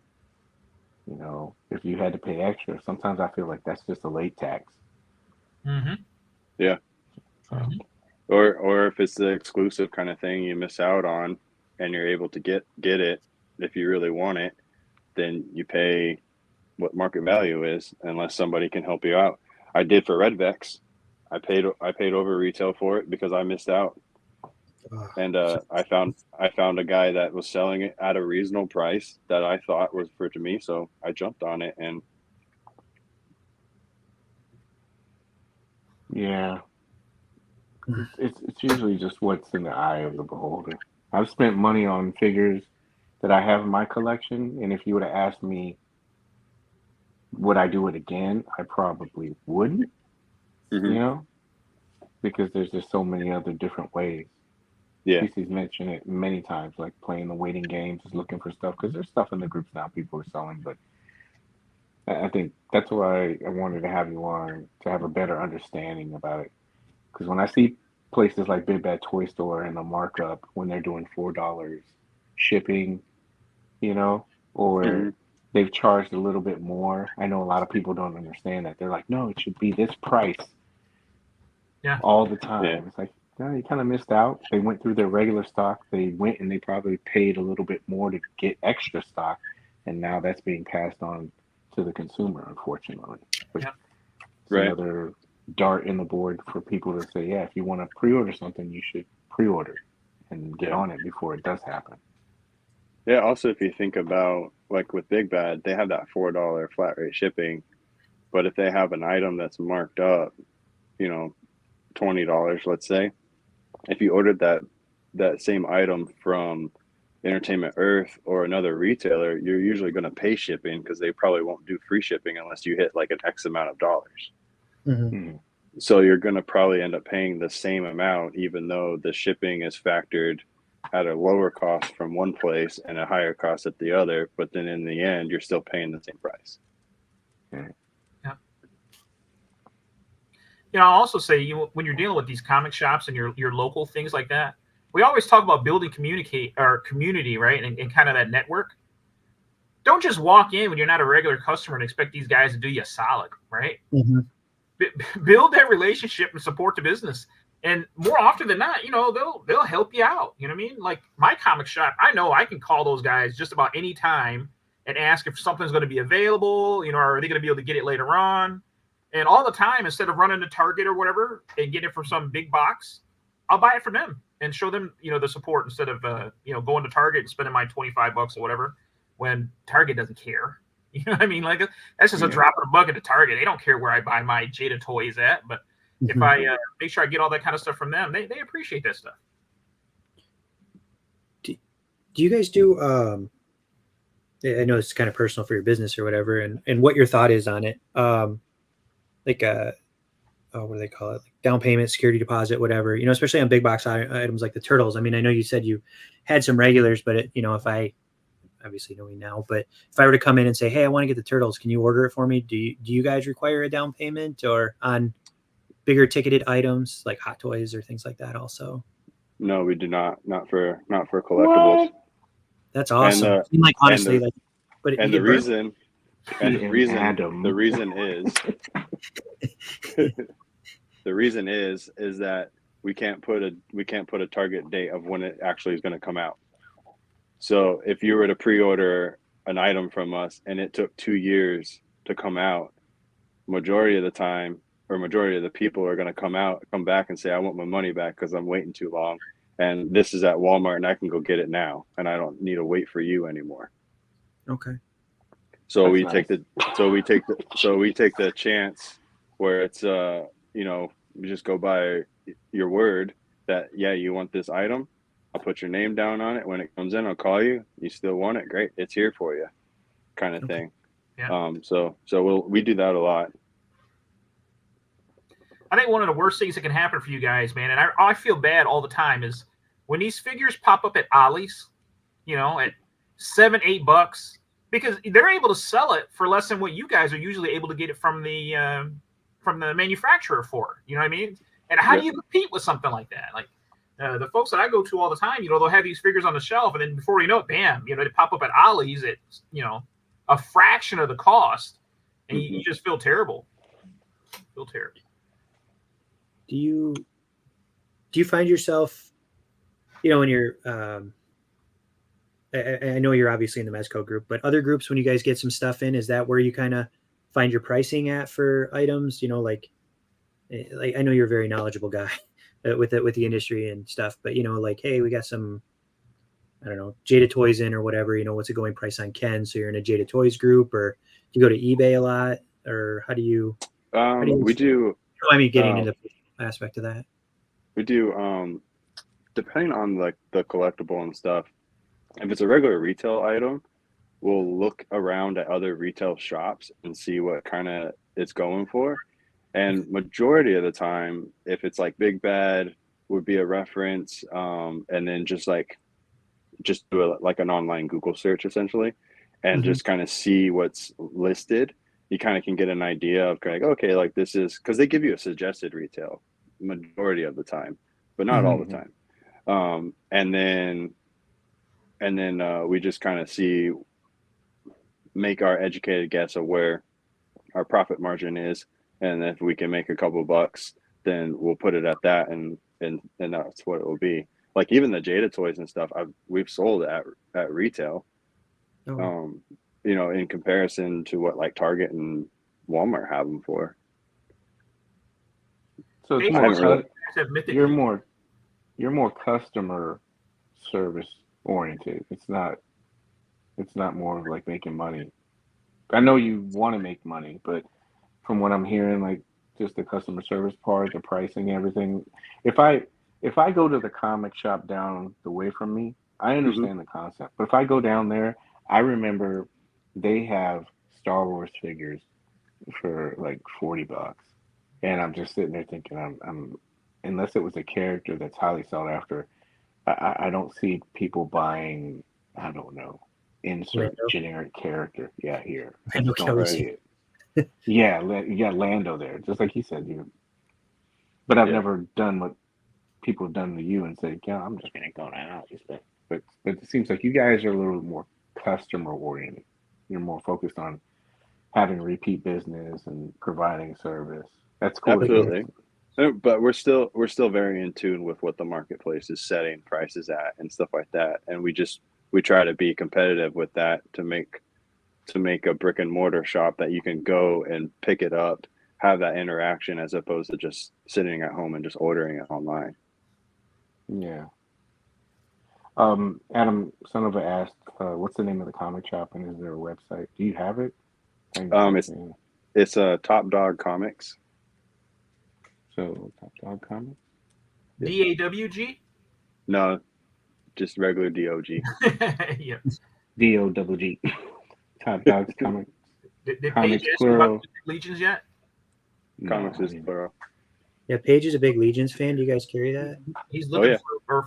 if you had to pay extra, sometimes I feel like that's just a late tax. Yeah. Or if it's the exclusive kind of thing you miss out on, and you're able to get it if you really want it, then you pay what market value is, unless somebody can help you out. I did for Red Vex. I paid over retail for it because I missed out. And I found a guy that was selling it at a reasonable price that I thought was for me, so I jumped on it. And yeah, it's usually just what's in the eye of the beholder. I've spent money on figures that I have in my collection, and if you would have asked me would I do it again, I probably wouldn't. Hmm. You know, because there's just so many other different ways. Yeah. CC's mentioned it many times, like playing the waiting games, just looking for stuff. Because there's stuff in the groups now people are selling, but I think that's why I wanted to have you on to have a better understanding about it. Because when I see places like Big Bad Toy Store and the markup when they're doing $4 shipping, you know, or Hmm. they've charged a little bit more. I know a lot of people don't understand that. They're like, no, it should be this price Yeah. all the Yeah. time. It's like, no, you kind of missed out. They went through their regular stock. They went and they probably paid a little bit more to get extra stock, and now that's being passed on to the consumer, unfortunately. But Yeah. it's Right. another dart in the board for people to say, yeah, if you want to pre-order something, you should pre-order and get Yeah. on it before it does happen. Yeah. Also, if you think about like with Big Bad, they have that $4 flat rate shipping, but if they have an item that's marked up, you know, $20, let's say, if you ordered that same item from Entertainment Earth or another retailer, you're usually going to pay shipping because they probably won't do free shipping unless you hit like an X amount of dollars. Mhm. Mhm. So you're going to probably end up paying the same amount, even though the shipping is factored at a lower cost from one place and a higher cost at the other. But then in the end, you're still paying the same price. Yeah. You know, I'll also say when you're dealing with these comic shops and your local things like that, we always talk about building community, right? And kind of that network. Don't just walk in when you're not a regular customer and expect these guys to do you a solid, right? Mhm. Build that relationship and support the business. And more often than not, you know, they'll help you out. You know what I mean? Like my comic shop, I know I can call those guys just about any time and ask if something's going to be available, you know, are they going to be able to get it later on? And all the time, instead of running to Target or whatever and get it from some big box, I'll buy it from them and show them, you know, the support instead of, you know, going to Target and spending my $25 or whatever when Target doesn't care. You know what I mean? Like that's just a Yeah. drop in a bucket at Target. They don't care where I buy my Jada toys at, but if Mhm. I make sure I get all that kind of stuff from them, they appreciate that stuff. Do you guys do? I know it's kind of personal for your business or whatever, and what your thought is on it. Like what do they call it? Like down payment, security deposit, whatever. You know, especially on big box items like the turtles. I mean, I know you said you had some regulars, but you know, if I obviously knowing now, but if I were to come in and say, hey, I want to get the turtles, can you order it for me? Do you guys require a down payment or on bigger ticketed items like Hot Toys or things like that also? No, we do not. Not for collectibles. What? That's awesome. And I mean, like and honestly, the like, but and you the get burnt. reason and the reason is the reason is that we can't put a target date of when it actually is going to come out. So if you were to pre-order an item from us and it took 2 years to come out, majority of the time or majority of the people are going to come back and say, I want my money back because I'm waiting too long. And this is at Walmart and I can go get it now. And I don't need to wait for you anymore. Okay. So That's we nice. take the chance where it's you know, you just go by your word that yeah, you want this item. I'll put your name down on it. When it comes in, I'll call you. You still want it? Great. It's here for you. Kind of Okay. thing. Yeah. So we do that a lot. I think one of the worst things that can happen for you guys, man, and I feel bad all the time, is when these figures pop up at Ollie's, you know, at $7-8, because they're able to sell it for less than what you guys are usually able to get it from the manufacturer for. You know what I mean? And how do you compete with something like that? Like the folks that I go to all the time, you know, they'll have these figures on the shelf, and then before you know it, bam, you know, they pop up at Ollie's at, you know, a fraction of the cost, and you just feel terrible. Feel terrible. Do you find yourself, you know, when you're I know you're obviously in the Mezco group, but other groups, when you guys get some stuff in, is that where you kind of find your pricing at for items? You know, like I know you're a very knowledgeable guy with the industry and stuff, but you know, like, hey, we got some, I don't know, Jada Toys in or whatever. You know, what's the going price on Ken? So you're in a Jada Toys group, or do you go to eBay a lot, or how do you? We do. I mean, getting into the aspect of that. We do depending on like the collectible and stuff, if it's a regular retail item, we'll look around at other retail shops and see what kind of it's going for. And majority of the time, if it's like Big Bad would be a reference, and then just do like an online Google search essentially, and just kind of see what's listed. You kind of can get an idea of like, okay, like this is, because they give you a suggested retail majority of the time, but not all the time. And then we just kind of make our educated guess of where our profit margin is, and if we can make a couple bucks, then we'll put it at that, and that's what it will be. Like even the Jada toys and stuff, we've sold at retail, you know, in comparison to what like Target and Walmart have them for. So Hey, it's I haven't really. you're more customer service oriented. It's not more of like making money. I know you want to make money, but from what I'm hearing, like just the customer service part, the pricing, everything. If I go to the comic shop down the way from me, I understand the concept. But if I go down there, I remember they have Star Wars figures for like $40, and I'm just sitting there thinking, I'm unless it was a character that's highly sought after, I don't see people buying. I don't know. Insert Lando. generic character. Yeah, here. I Lando just don't see it. Yeah, you got Lando there, just like he said. But I've never done what people have done to you and said, "Yeah, I'm just gonna go out." But it seems like you guys are a little more customer oriented. You're more focused on having repeat business and providing service. That's cool. Absolutely. But we're still very in tune with what the marketplace is setting prices at and stuff like that, and we try to be competitive with that to make a brick and mortar shop that you can go and pick it up, have that interaction, as opposed to just sitting at home and just ordering it online. Yeah. Adam Sonova asked, what's the name of the comic shop and is there a website? Do you have it? It's Top Dog Comics. So Top Dog Comics? DAWG? No, just regular DOG. Yeah. DOGG. Top Dogs Comics. Did Comics Paige ask you plural. about Legions yet? Comics No, is plural. Yeah, Paige is a big Legions fan. Do you guys carry that? He's looking yeah.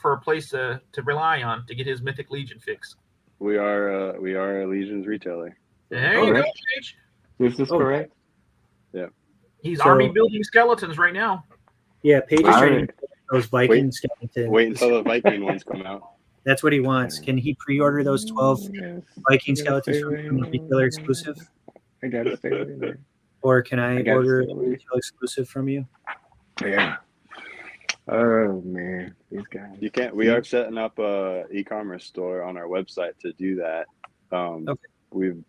for a place to rely on to get his Mythic Legion fix. We are a Legions retailer. There you go, Paige. Is this correct? Yeah. He's army building skeletons right now. Yeah, Paige is trying to get those Viking Wait. skeletons. Wait until the Viking ones come out. That's what he wants. Can he pre-order those 12 Viking skeletons from the retailer exclusive? I gotta stay in there. Or can I gotta order stay a away. retail exclusive from you? Yeah. Oh man, these guys. You can't. We are setting up a e-commerce store on our website to do that. Okay. We've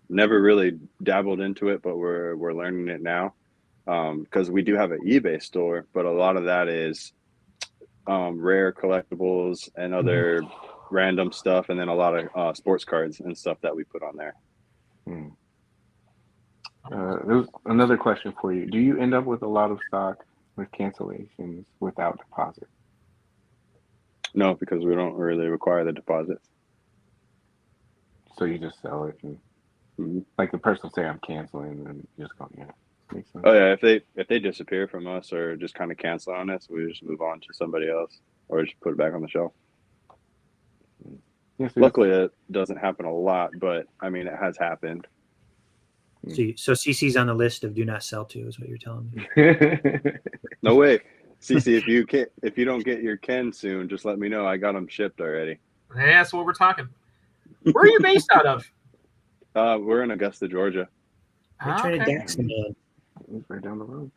never really dabbled into it, but we're learning it now, because we do have an eBay store, but a lot of that is rare collectibles and other random stuff, and then a lot of sports cards and stuff that we put on there. There's another question for you. Do you end up with a lot of stock with cancellations without deposit? No, because we don't really require the deposits. So you just sell it, and like the person say, "I'm canceling," and you just go, "Yeah, makes sense." Oh yeah, if they disappear from us or just kind of cancel on us, we just move on to somebody else or just put it back on the shelf. Yes, Luckily, it doesn't happen a lot, but I mean, it has happened. So CC's on the list of do not sell to, is what you're telling me. No way, CC. If you don't get your Ken soon, just let me know. I got them shipped already. Yeah, that's what we're talking. Where are you based out of? We're in Augusta, Georgia. They're trying to dox the man. It's right down the road.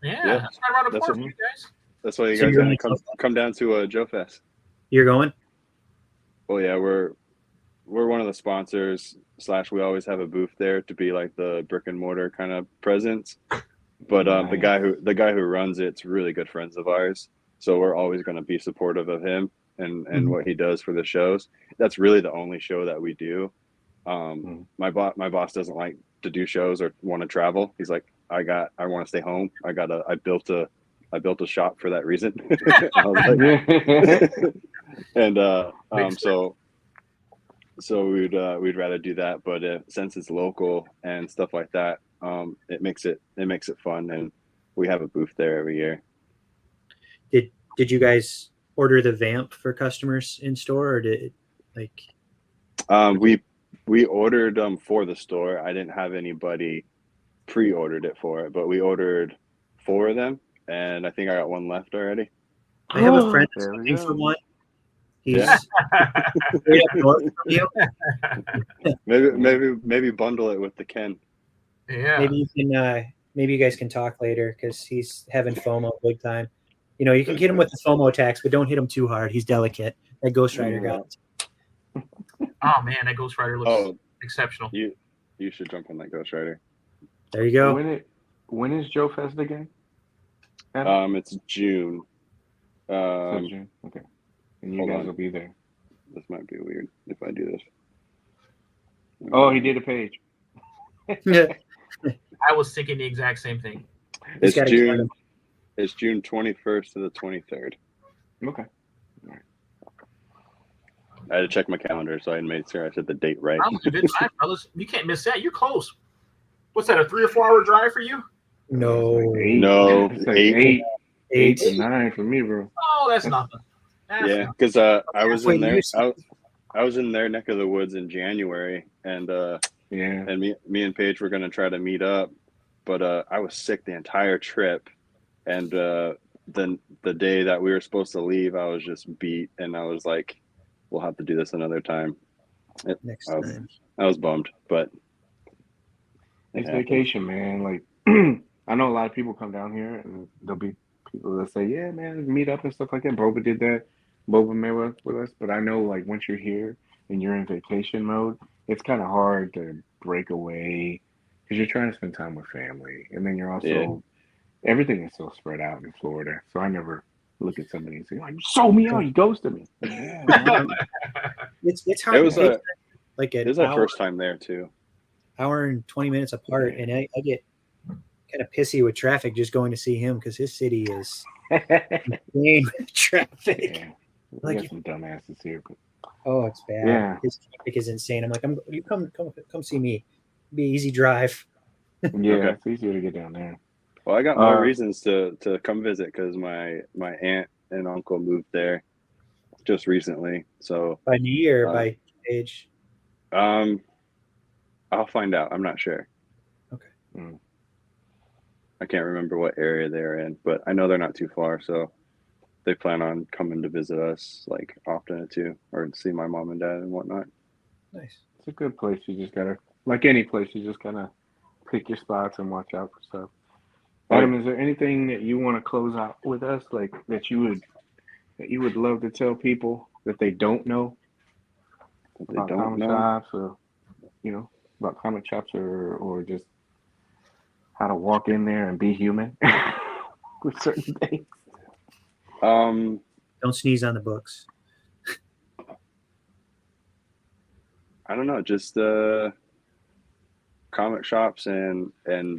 Yeah, Yeah. that's right around the That's corner what- for you guys. That's why you So guys you're have to only come down to Joe Fest. You're going? Oh yeah, we're one of the sponsors / we always have a booth there to be like the brick and mortar kind of presence. But the guy who runs it's really good friends of ours, so we're always going to be supportive of him and what he does for the shows. That's really the only show that we do. My boss doesn't like to do shows or want to travel. He's like, I want to stay home. I built a I built a shop for that reason. I was like, and so we'd rather do that, but since it's local and stuff like that, it makes it fun, and we have a booth there every year. Did you guys order the vamp for customers in store, or did like? We ordered for the store. I didn't have anybody pre-ordered it for it, but we ordered 4 of them, and I think I got 1 left already. I have a friend that's There we looking go. for one. He's Yeah. straight up north from you. Maybe bundle it with the Ken. Yeah. Maybe you can. Maybe you guys can talk later because he's having FOMO big time. You know, you can hit him with the FOMO tax, but don't hit him too hard. He's delicate. That Ghost Rider Yeah. got. Oh man, that Ghost Rider looks exceptional. You should jump on that Ghost Rider. There you go. When is Joe Fest again? It's June. So June. Okay. And you hold guys on. will be there. This might be weird if I do this. Oh, he did a page. Yeah. I was thinking the exact same thing. It's gotta June. get him. It's June 21st to the 23rd. Okay. I had to check my calendar, so I made sure I said the date right. That was a good drive, fellas. You can't miss that. You're close. What's that? A 3 or 4 hour drive for you? No. No, It's like 8. 8 to 9 for me, bro. Oh, that's nothing. Yeah, because I was Wait, in there. you- I was in their neck of the woods in January, and Yeah. and me and Paige were gonna try to meet up, but I was sick the entire trip, and then the day that we were supposed to leave, I was just beat, and I was like, we'll have to do this another time. Next I was, time. I was bummed, but It's happened. vacation, man. Like I know a lot of people come down here, and there'll be people that say, "Yeah, man, meet up and stuff like that." Boba did that. Boba met with us, but I know like once you're here and you're in vacation mode, it's kind of hard to break away because you're trying to spend time with family, and then you're also everything is so spread out in Florida. So I never look at somebody and say, "Oh, you sold me out, you ghosted me." Yeah, man. It's hard. It was to like it an was our hour, first time there too. hour and 20 minutes apart, and I get kind of pissy with traffic just going to see him because his city is insane with traffic. Yeah. We Like got some dumbasses here, but Oh, it's bad. Yeah. His traffic is insane. I'm like, you come see me. Be easy drive. yeah, Okay. it's easier to get down there. Well, I got more reasons to come visit because my aunt and uncle moved there just recently. So By New Year, by age. I'll find out. I'm not sure. Okay. I can't remember what area they're in, but I know they're not too far. So they plan on coming to visit us like often too, or see my mom and dad and whatnot. Nice. It's a good place. You just gotta, like any place, you just gotta pick your spots and watch out for stuff. Adam, is there anything that you want to close out with us, like that you would love to tell people that they don't know They about don't comic know. shops, or about comic shops, or just how to walk in there and be human with certain things? Don't sneeze on the books. I don't know, just comic shops and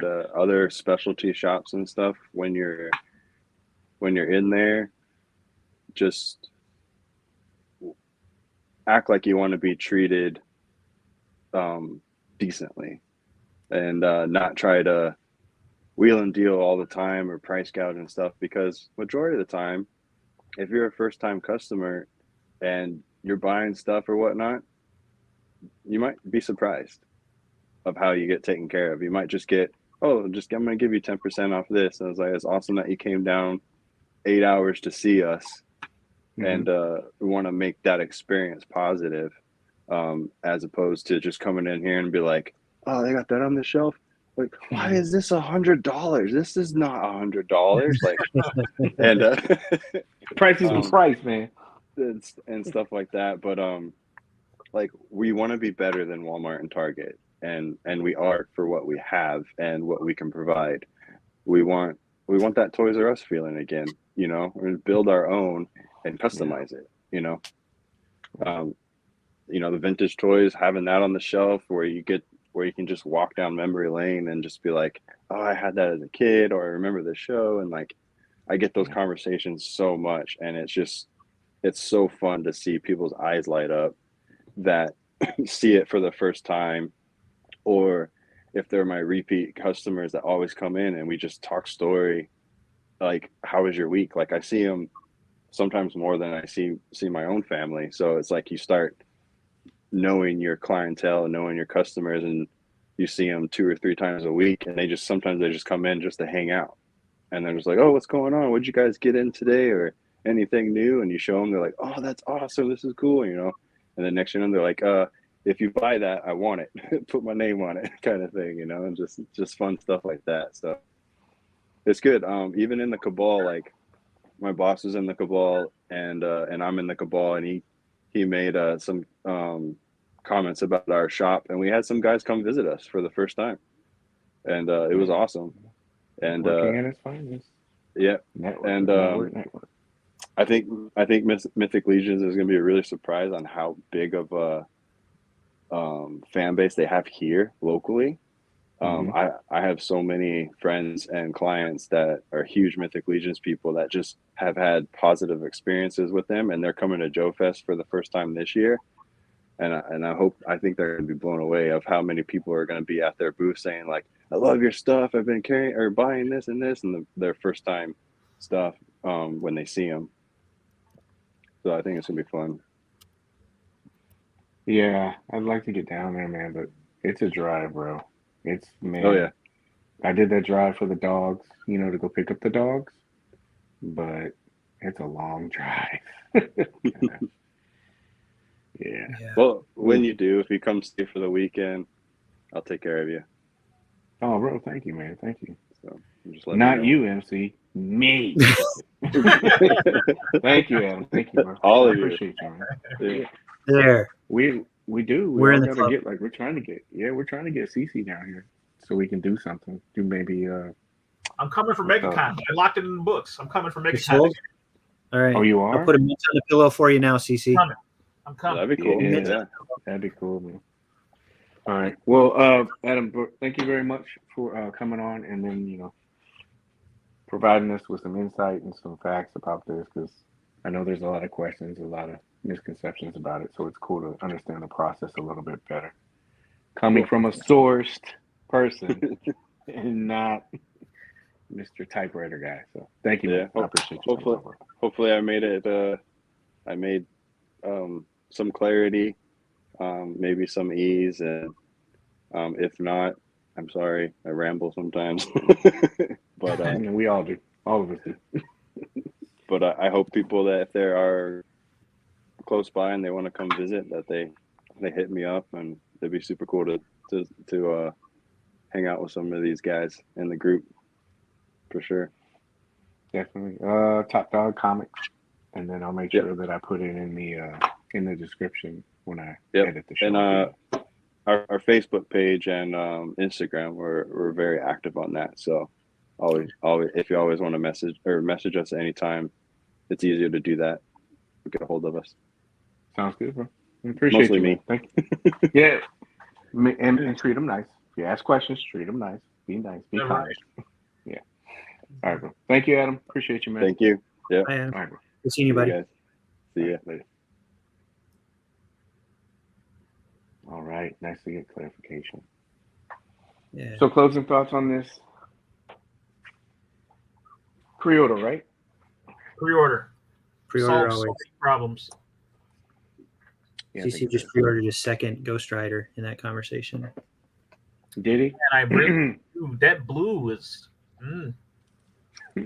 other specialty shops and stuff. When you're in there, just act like you want to be treated decently, and not try to wheel and deal all the time or price gouge and stuff, because majority of the time, if you're a first time customer and you're buying stuff or whatnot, you might be surprised of how you get taken care of. You might just get, I'm going to give you 10% off this. And I was like, it's awesome that you came down 8 hours to see us. And we want to make that experience positive, as opposed to just coming in here and be like, oh, they got that on the shelf. Like, why is this $100? This is not $100. Like, and Price is the price, man. and stuff like that. But like, we want to be better than Walmart and Target, and we are for what we have and what we can provide. We want that Toys R Us feeling again, and build our own and customize it, the vintage toys, having that on the shelf where you can just walk down memory lane and just be like, oh, I had that as a kid, or I remember this show, and like I get those conversations so much, and it's so fun to see people's eyes light up that see it for the first time, or if they're my repeat customers that always come in and we just talk story, like, how was your week? Like, I see them sometimes more than I see my own family. So it's like you start knowing your clientele and knowing your customers, and you see them 2 or 3 times a week, and sometimes they just come in just to hang out, and they're just like, oh, what's going on? What'd you guys get in today, or anything new? And you show them, they're like, oh, that's awesome, this is cool, you know. And then next thing you know, they're like, if you buy that, I want it. Put my name on it, kind of thing, you know. And just fun stuff like that. So it's good. Even in the cabal, like, my boss is in the cabal, and I'm in the cabal, and he made some comments about our shop, and we had some guys come visit us for the first time, and it was awesome. And working at its finest. Yeah, Network, and network. I think Mythic Legions is going to be a really surprise on how big of a fan base they have here locally. I have so many friends and clients that are huge Mythic Legions people that just have had positive experiences with them, and they're coming to Joe Fest for the first time this year. And I think they're going to be blown away of how many people are going to be at their booth saying, like, I love your stuff. I've been carrying or buying this and this, and their first time stuff when they see them. So I think it's going to be fun. Yeah, I'd like to get down there, man, but it's a drive, bro. It's, man. Oh yeah. I did that drive for the dogs, you know, to go pick up the dogs, but it's a long drive. Yeah. Well, when you do, if you come stay for the weekend, I'll take care of you. Oh, bro, thank you, man. Thank you. So I'm just letting Not you you, MC. Me. Thank you, Adam. Thank you, bro. All I of you. appreciate you, man. Yeah. There. We do. We're all in the gotta club. get, like, we're trying to get Cece down here so we can do something. Do maybe I'm coming for MegaCon. I locked it in the books. I'm coming for You MegaCon. sold? All right. Oh, you are? I'll put a mint on the pillow for you now, CC. I'm coming. That'd be cool. Yeah. Yeah. That'd be cool, man. All right. Well, Adam, thank you very much for coming on, and then, you know, providing us with some insight and some facts about this, because I know there's a lot of questions, a lot of misconceptions about it. So it's cool to understand the process a little bit better, coming from a sourced person and not Mr. Typewriter guy. So thank you, man. I appreciate you. Hopefully I made it. I made some clarity, maybe some ease, and if not, I'm sorry. I ramble sometimes, but we all do. All of us do. But I hope people that if they are close by and they want to come visit, that they hit me up, and it'd be super cool to hang out with some of these guys in the group for sure. Definitely. Top Dog Comics, and then I'll make sure that I put it in the description when I edit the show. And our Facebook page and Instagram, we're very active on that. So always if you always want to message us at any time, it's easier to do that. Get a hold of us. Sounds good, bro. I appreciate Mostly you, me. man. Thank you. Yeah, and treat them nice. If you ask questions, treat them nice. Be nice. Be kind. Right. Yeah. All right, bro. Thank you, Adam. Appreciate you, man. Thank you. Yeah. Hi, Adam. All right, bro. Good seeing you, buddy. See ya. Later. All right. Nice to get clarification. Yeah. So, closing thoughts on this? Pre-order, right? Pre-order. Pre-order Solve so always. many problems. Yeah, CC just pre-ordered his second Ghost Rider in that conversation. Did he? And I really, ooh, that blue is.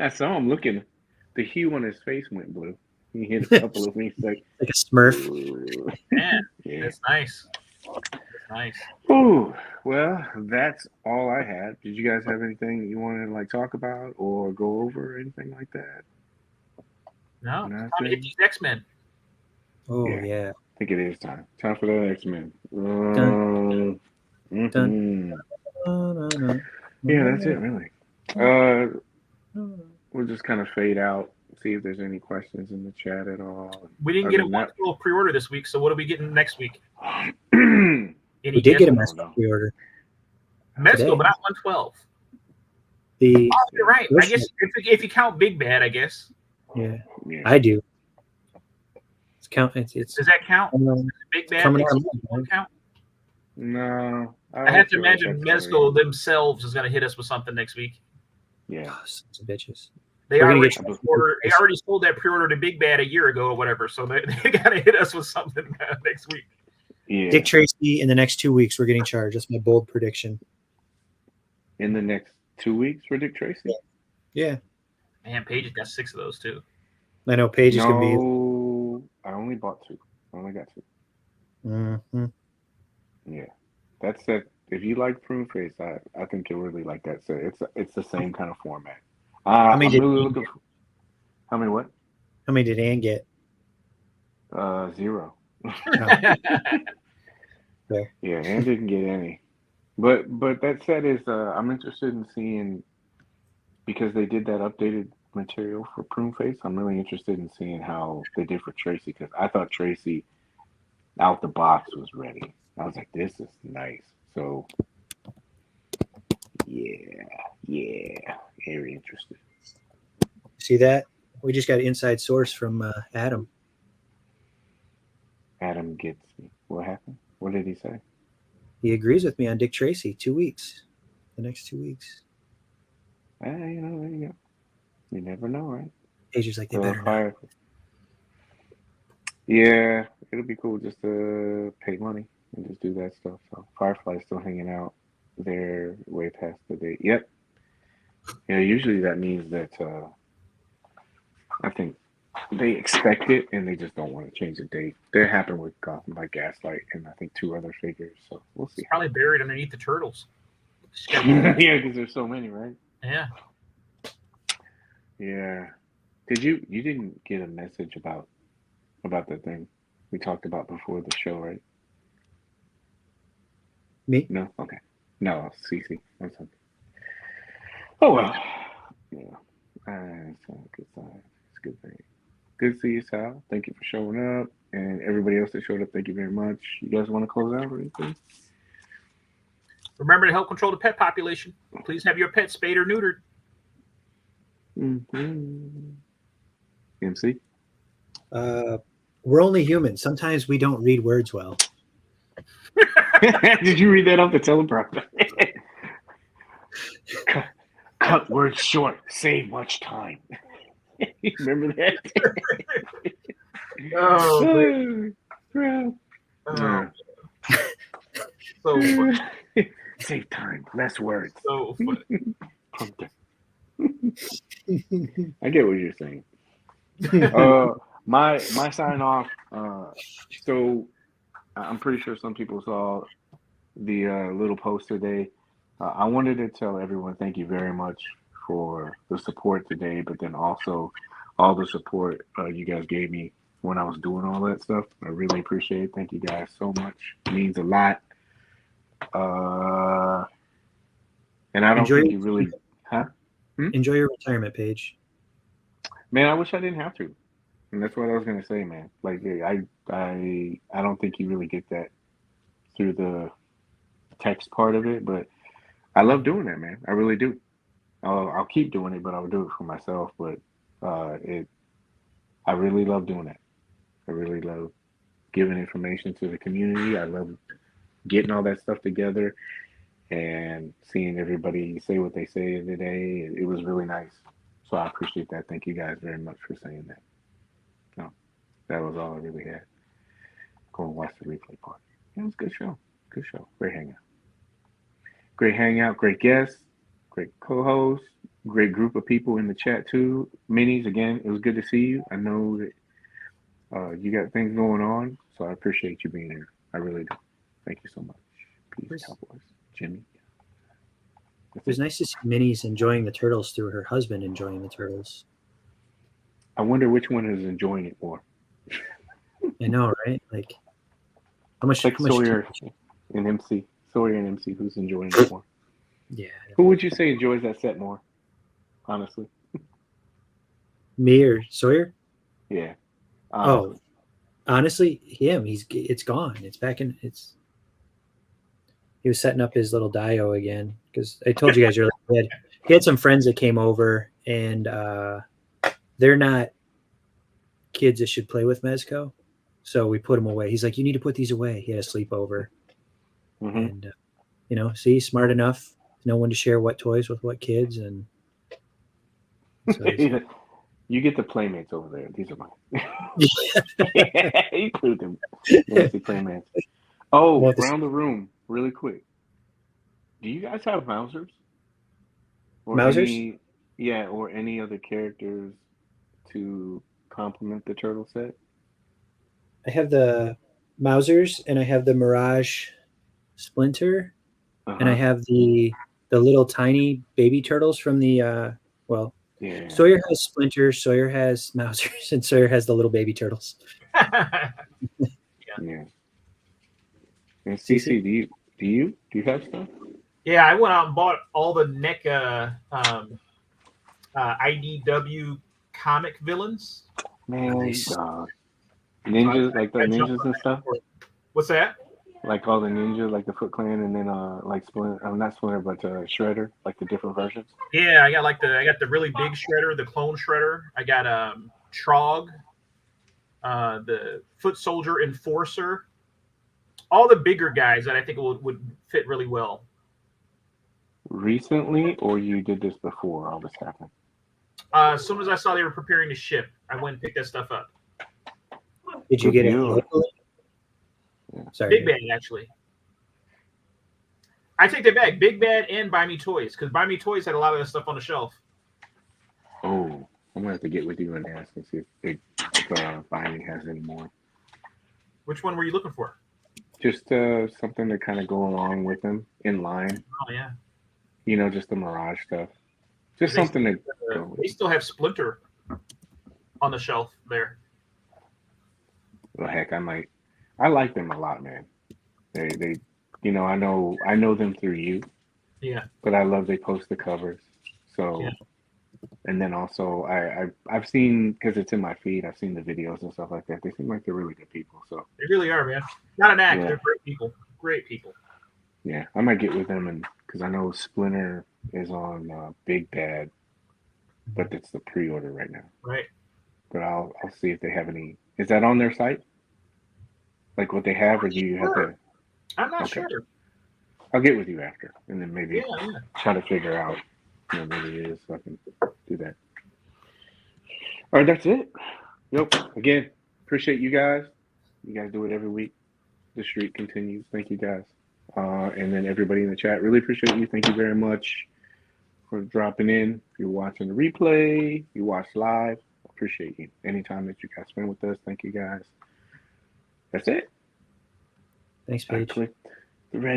I saw him looking. The hue on his face went blue. He hit a couple of me. Like a Smurf. Man, yeah. that's nice. That's nice. Ooh, well, that's all I had. Did you guys have anything that you wanted to like talk about or go over or anything like that? No, Nothing? time to hit these X-Men. Oh yeah. I think it is time. Time for the X-Men. Dun. Yeah, that's it, really. We'll just kind of fade out, see if there's any questions in the chat at all. We didn't get a one pre-order this week, so what are we getting next week? We did get a Mezco pre-order. Mezco, but not 112. The You're right. I guess if you count Big Bad, I guess. yeah, Yeah. I do. It's count. It's Does that count? Big Bad coming makes out. it count. No, I have to feel like imagine that's Mezco themselves is going to hit us with something next week. Yeah. Oh, sons of bitches. They We're gonna already get- they already sold that pre-order to Big Bad a year ago or whatever, so they got to hit us with something next week. Yeah. Dick Tracy in the next 2 weeks. We're getting charged. That's my bold prediction. In the next 2 weeks for Dick Tracy? Yeah, Man, Paige has got 6 of those too. I know Paige is gonna be. No, I only bought 2. I only got 2. Mhm. Yeah. That's it. If you like Prune Face, I think you'll really like that set. It's the same kind of format. How many I'm did really Ann looking for. How many what? How many did Ann get? 0. Fair. Yeah, Ann didn't get any. But that set is I'm interested in seeing, because they did that updated material for Prune Face. I'm really interested in seeing how they did for Tracy, because I thought Tracy out the box was ready. I was like, this is nice. So yeah, very interested. See that? We just got inside source from Adam. Adam gets me. What happened? What did he say? He agrees with me on Dick Tracy. 2 weeks. The next 2 weeks. There you go. You never know, right? Paige is like, they better not. Yeah, it'll be cool just to pay money and just do that stuff. So Firefly's still hanging out. They're way past the date. Yep. Yeah, usually that means that I think they expect it and they just don't want to change the date. That happened with Gotham by Gaslight and I think 2 other figures. So we'll see. It's probably buried underneath the turtles. Yeah, because there's so many, right? Yeah. Yeah. You didn't get a message about the thing we talked about before the show, right? Me? No? Okay. No, Cece. I'm sorry. Oh well. Yeah. It's a good sign. It's a good thing. Good to see you, Sal. Thank you for showing up. And everybody else that showed up, thank you very much. You guys want to close out or anything? Remember to help control the pet population. Please have your pet spayed or neutered. Mm-hmm. MC? We're only human. Sometimes we don't read words well. Did you read that off the teleprompter? Cut words short. Save much time. Remember that? Oh, crap. oh. So funny. Save time. Less words. So funny. Prompter. I get what you're saying. My sign off. So I'm pretty sure some people saw the little post today. I wanted to tell everyone thank you very much for the support today, but then also all the support you guys gave me when I was doing all that stuff. I really appreciate it. Thank you guys so much. It means a lot. And I don't think you really, Enjoy your retirement, Paige. Man, I wish I didn't have to. And that's what I was gonna say, man. Like, I don't think you really get that through the text part of it, but I love doing that, man. I really do. I'll keep doing it, but I'll do it for myself. But I really love doing that. I really love giving information to the community. I love getting all that stuff together and seeing everybody say what they say today. It was really nice. So I appreciate that. Thank you guys very much for saying that. No, that was all I really had. Go and watch the replay part. It was a good show. Good show. Great hangout. Great hangout. Great guests. Great co-host. Great group of people in the chat too. Minis, again, it was good to see you. I know that you got things going on, so I appreciate you being here. I really do. Thank you so much. Peace, Cowboys. Jimmy. It was nice to see Minnie's enjoying the turtles through her husband enjoying the turtles. I wonder which one is enjoying it more. I know, right? Like, how much? Like how much Sawyer and MC. Sawyer and MC, who's enjoying it more? Yeah. Who would you say enjoys that set more? Honestly. Me or Sawyer? Yeah. Honestly, him. It's gone. It's back in. He was setting up his little dio again because I told you guys earlier he had some friends that came over, and they're not kids that should play with Mezco. So we put them away. He's like, you need to put these away. He had a sleepover. Mm-hmm. And, see, smart enough to know when to share what toys with what kids. And so You get the playmates over there. These are mine. You include them. Nancy playmates. Oh, around the room, really quick. Do you guys have Mousers? Or Mousers? Or any other characters to complement the turtle set? I have the Mousers, and I have the Mirage Splinter, and I have the little tiny baby turtles from the yeah. Sawyer has Splinter, Sawyer has Mousers, and Sawyer has the little baby turtles. Yeah. And CC, do you have stuff? Yeah, I went out and bought all the NECA IDW comic villains. Man, Nice. ninjas, like the ninjas and stuff. What's that? Like all the ninjas, like the Foot Clan, and then like Splinter, not Splinter, but Shredder, like the different versions. Yeah, I got the really big Shredder, the clone Shredder. I got Trog, the Foot Soldier Enforcer. All the bigger guys that I think would fit really well. Recently, or you did this before all this happened? As soon as I saw they were preparing to ship, I went and picked that stuff up. Did you get it locally? Yeah. Sorry. Big Bad, actually. I take that back. Big Bad and Buy Me Toys, because Buy Me Toys had a lot of that stuff on the shelf. Oh, I'm gonna have to get with you and ask and see if Binding has any more. Which one were you looking for? Just something to kind of go along with them in line. Oh yeah. Just the Mirage stuff. Just something to go with. They still have Splinter on the shelf there. Well, heck, I like them a lot, man. They I know them through you. Yeah. But I love they post the covers. So, yeah. And then also I've seen, because it's in my feed, I've seen the videos and stuff like that. They seem like they're really good people. So they really are, man. Not an act. Yeah. They're great people. Great people. Yeah, I might get with them, and because I know Splinter is on Big Bad, but it's the pre-order right now. Right. But I'll see if they have any. Is that on their site? Like what they have, or do you have to? I'm not sure. I'll get with you after, and then maybe Yeah. try to figure out maybe it is, so I can do that. All right, that's it. Yep. Again, appreciate you guys. You guys do it every week. The streak continues. Thank you guys. And then everybody in the chat, really appreciate you. Thank you very much for dropping in. If you're watching the replay, you watch live, appreciate you. Anytime that you guys spend with us, thank you guys. That's it. Thanks, Paige. I clicked the red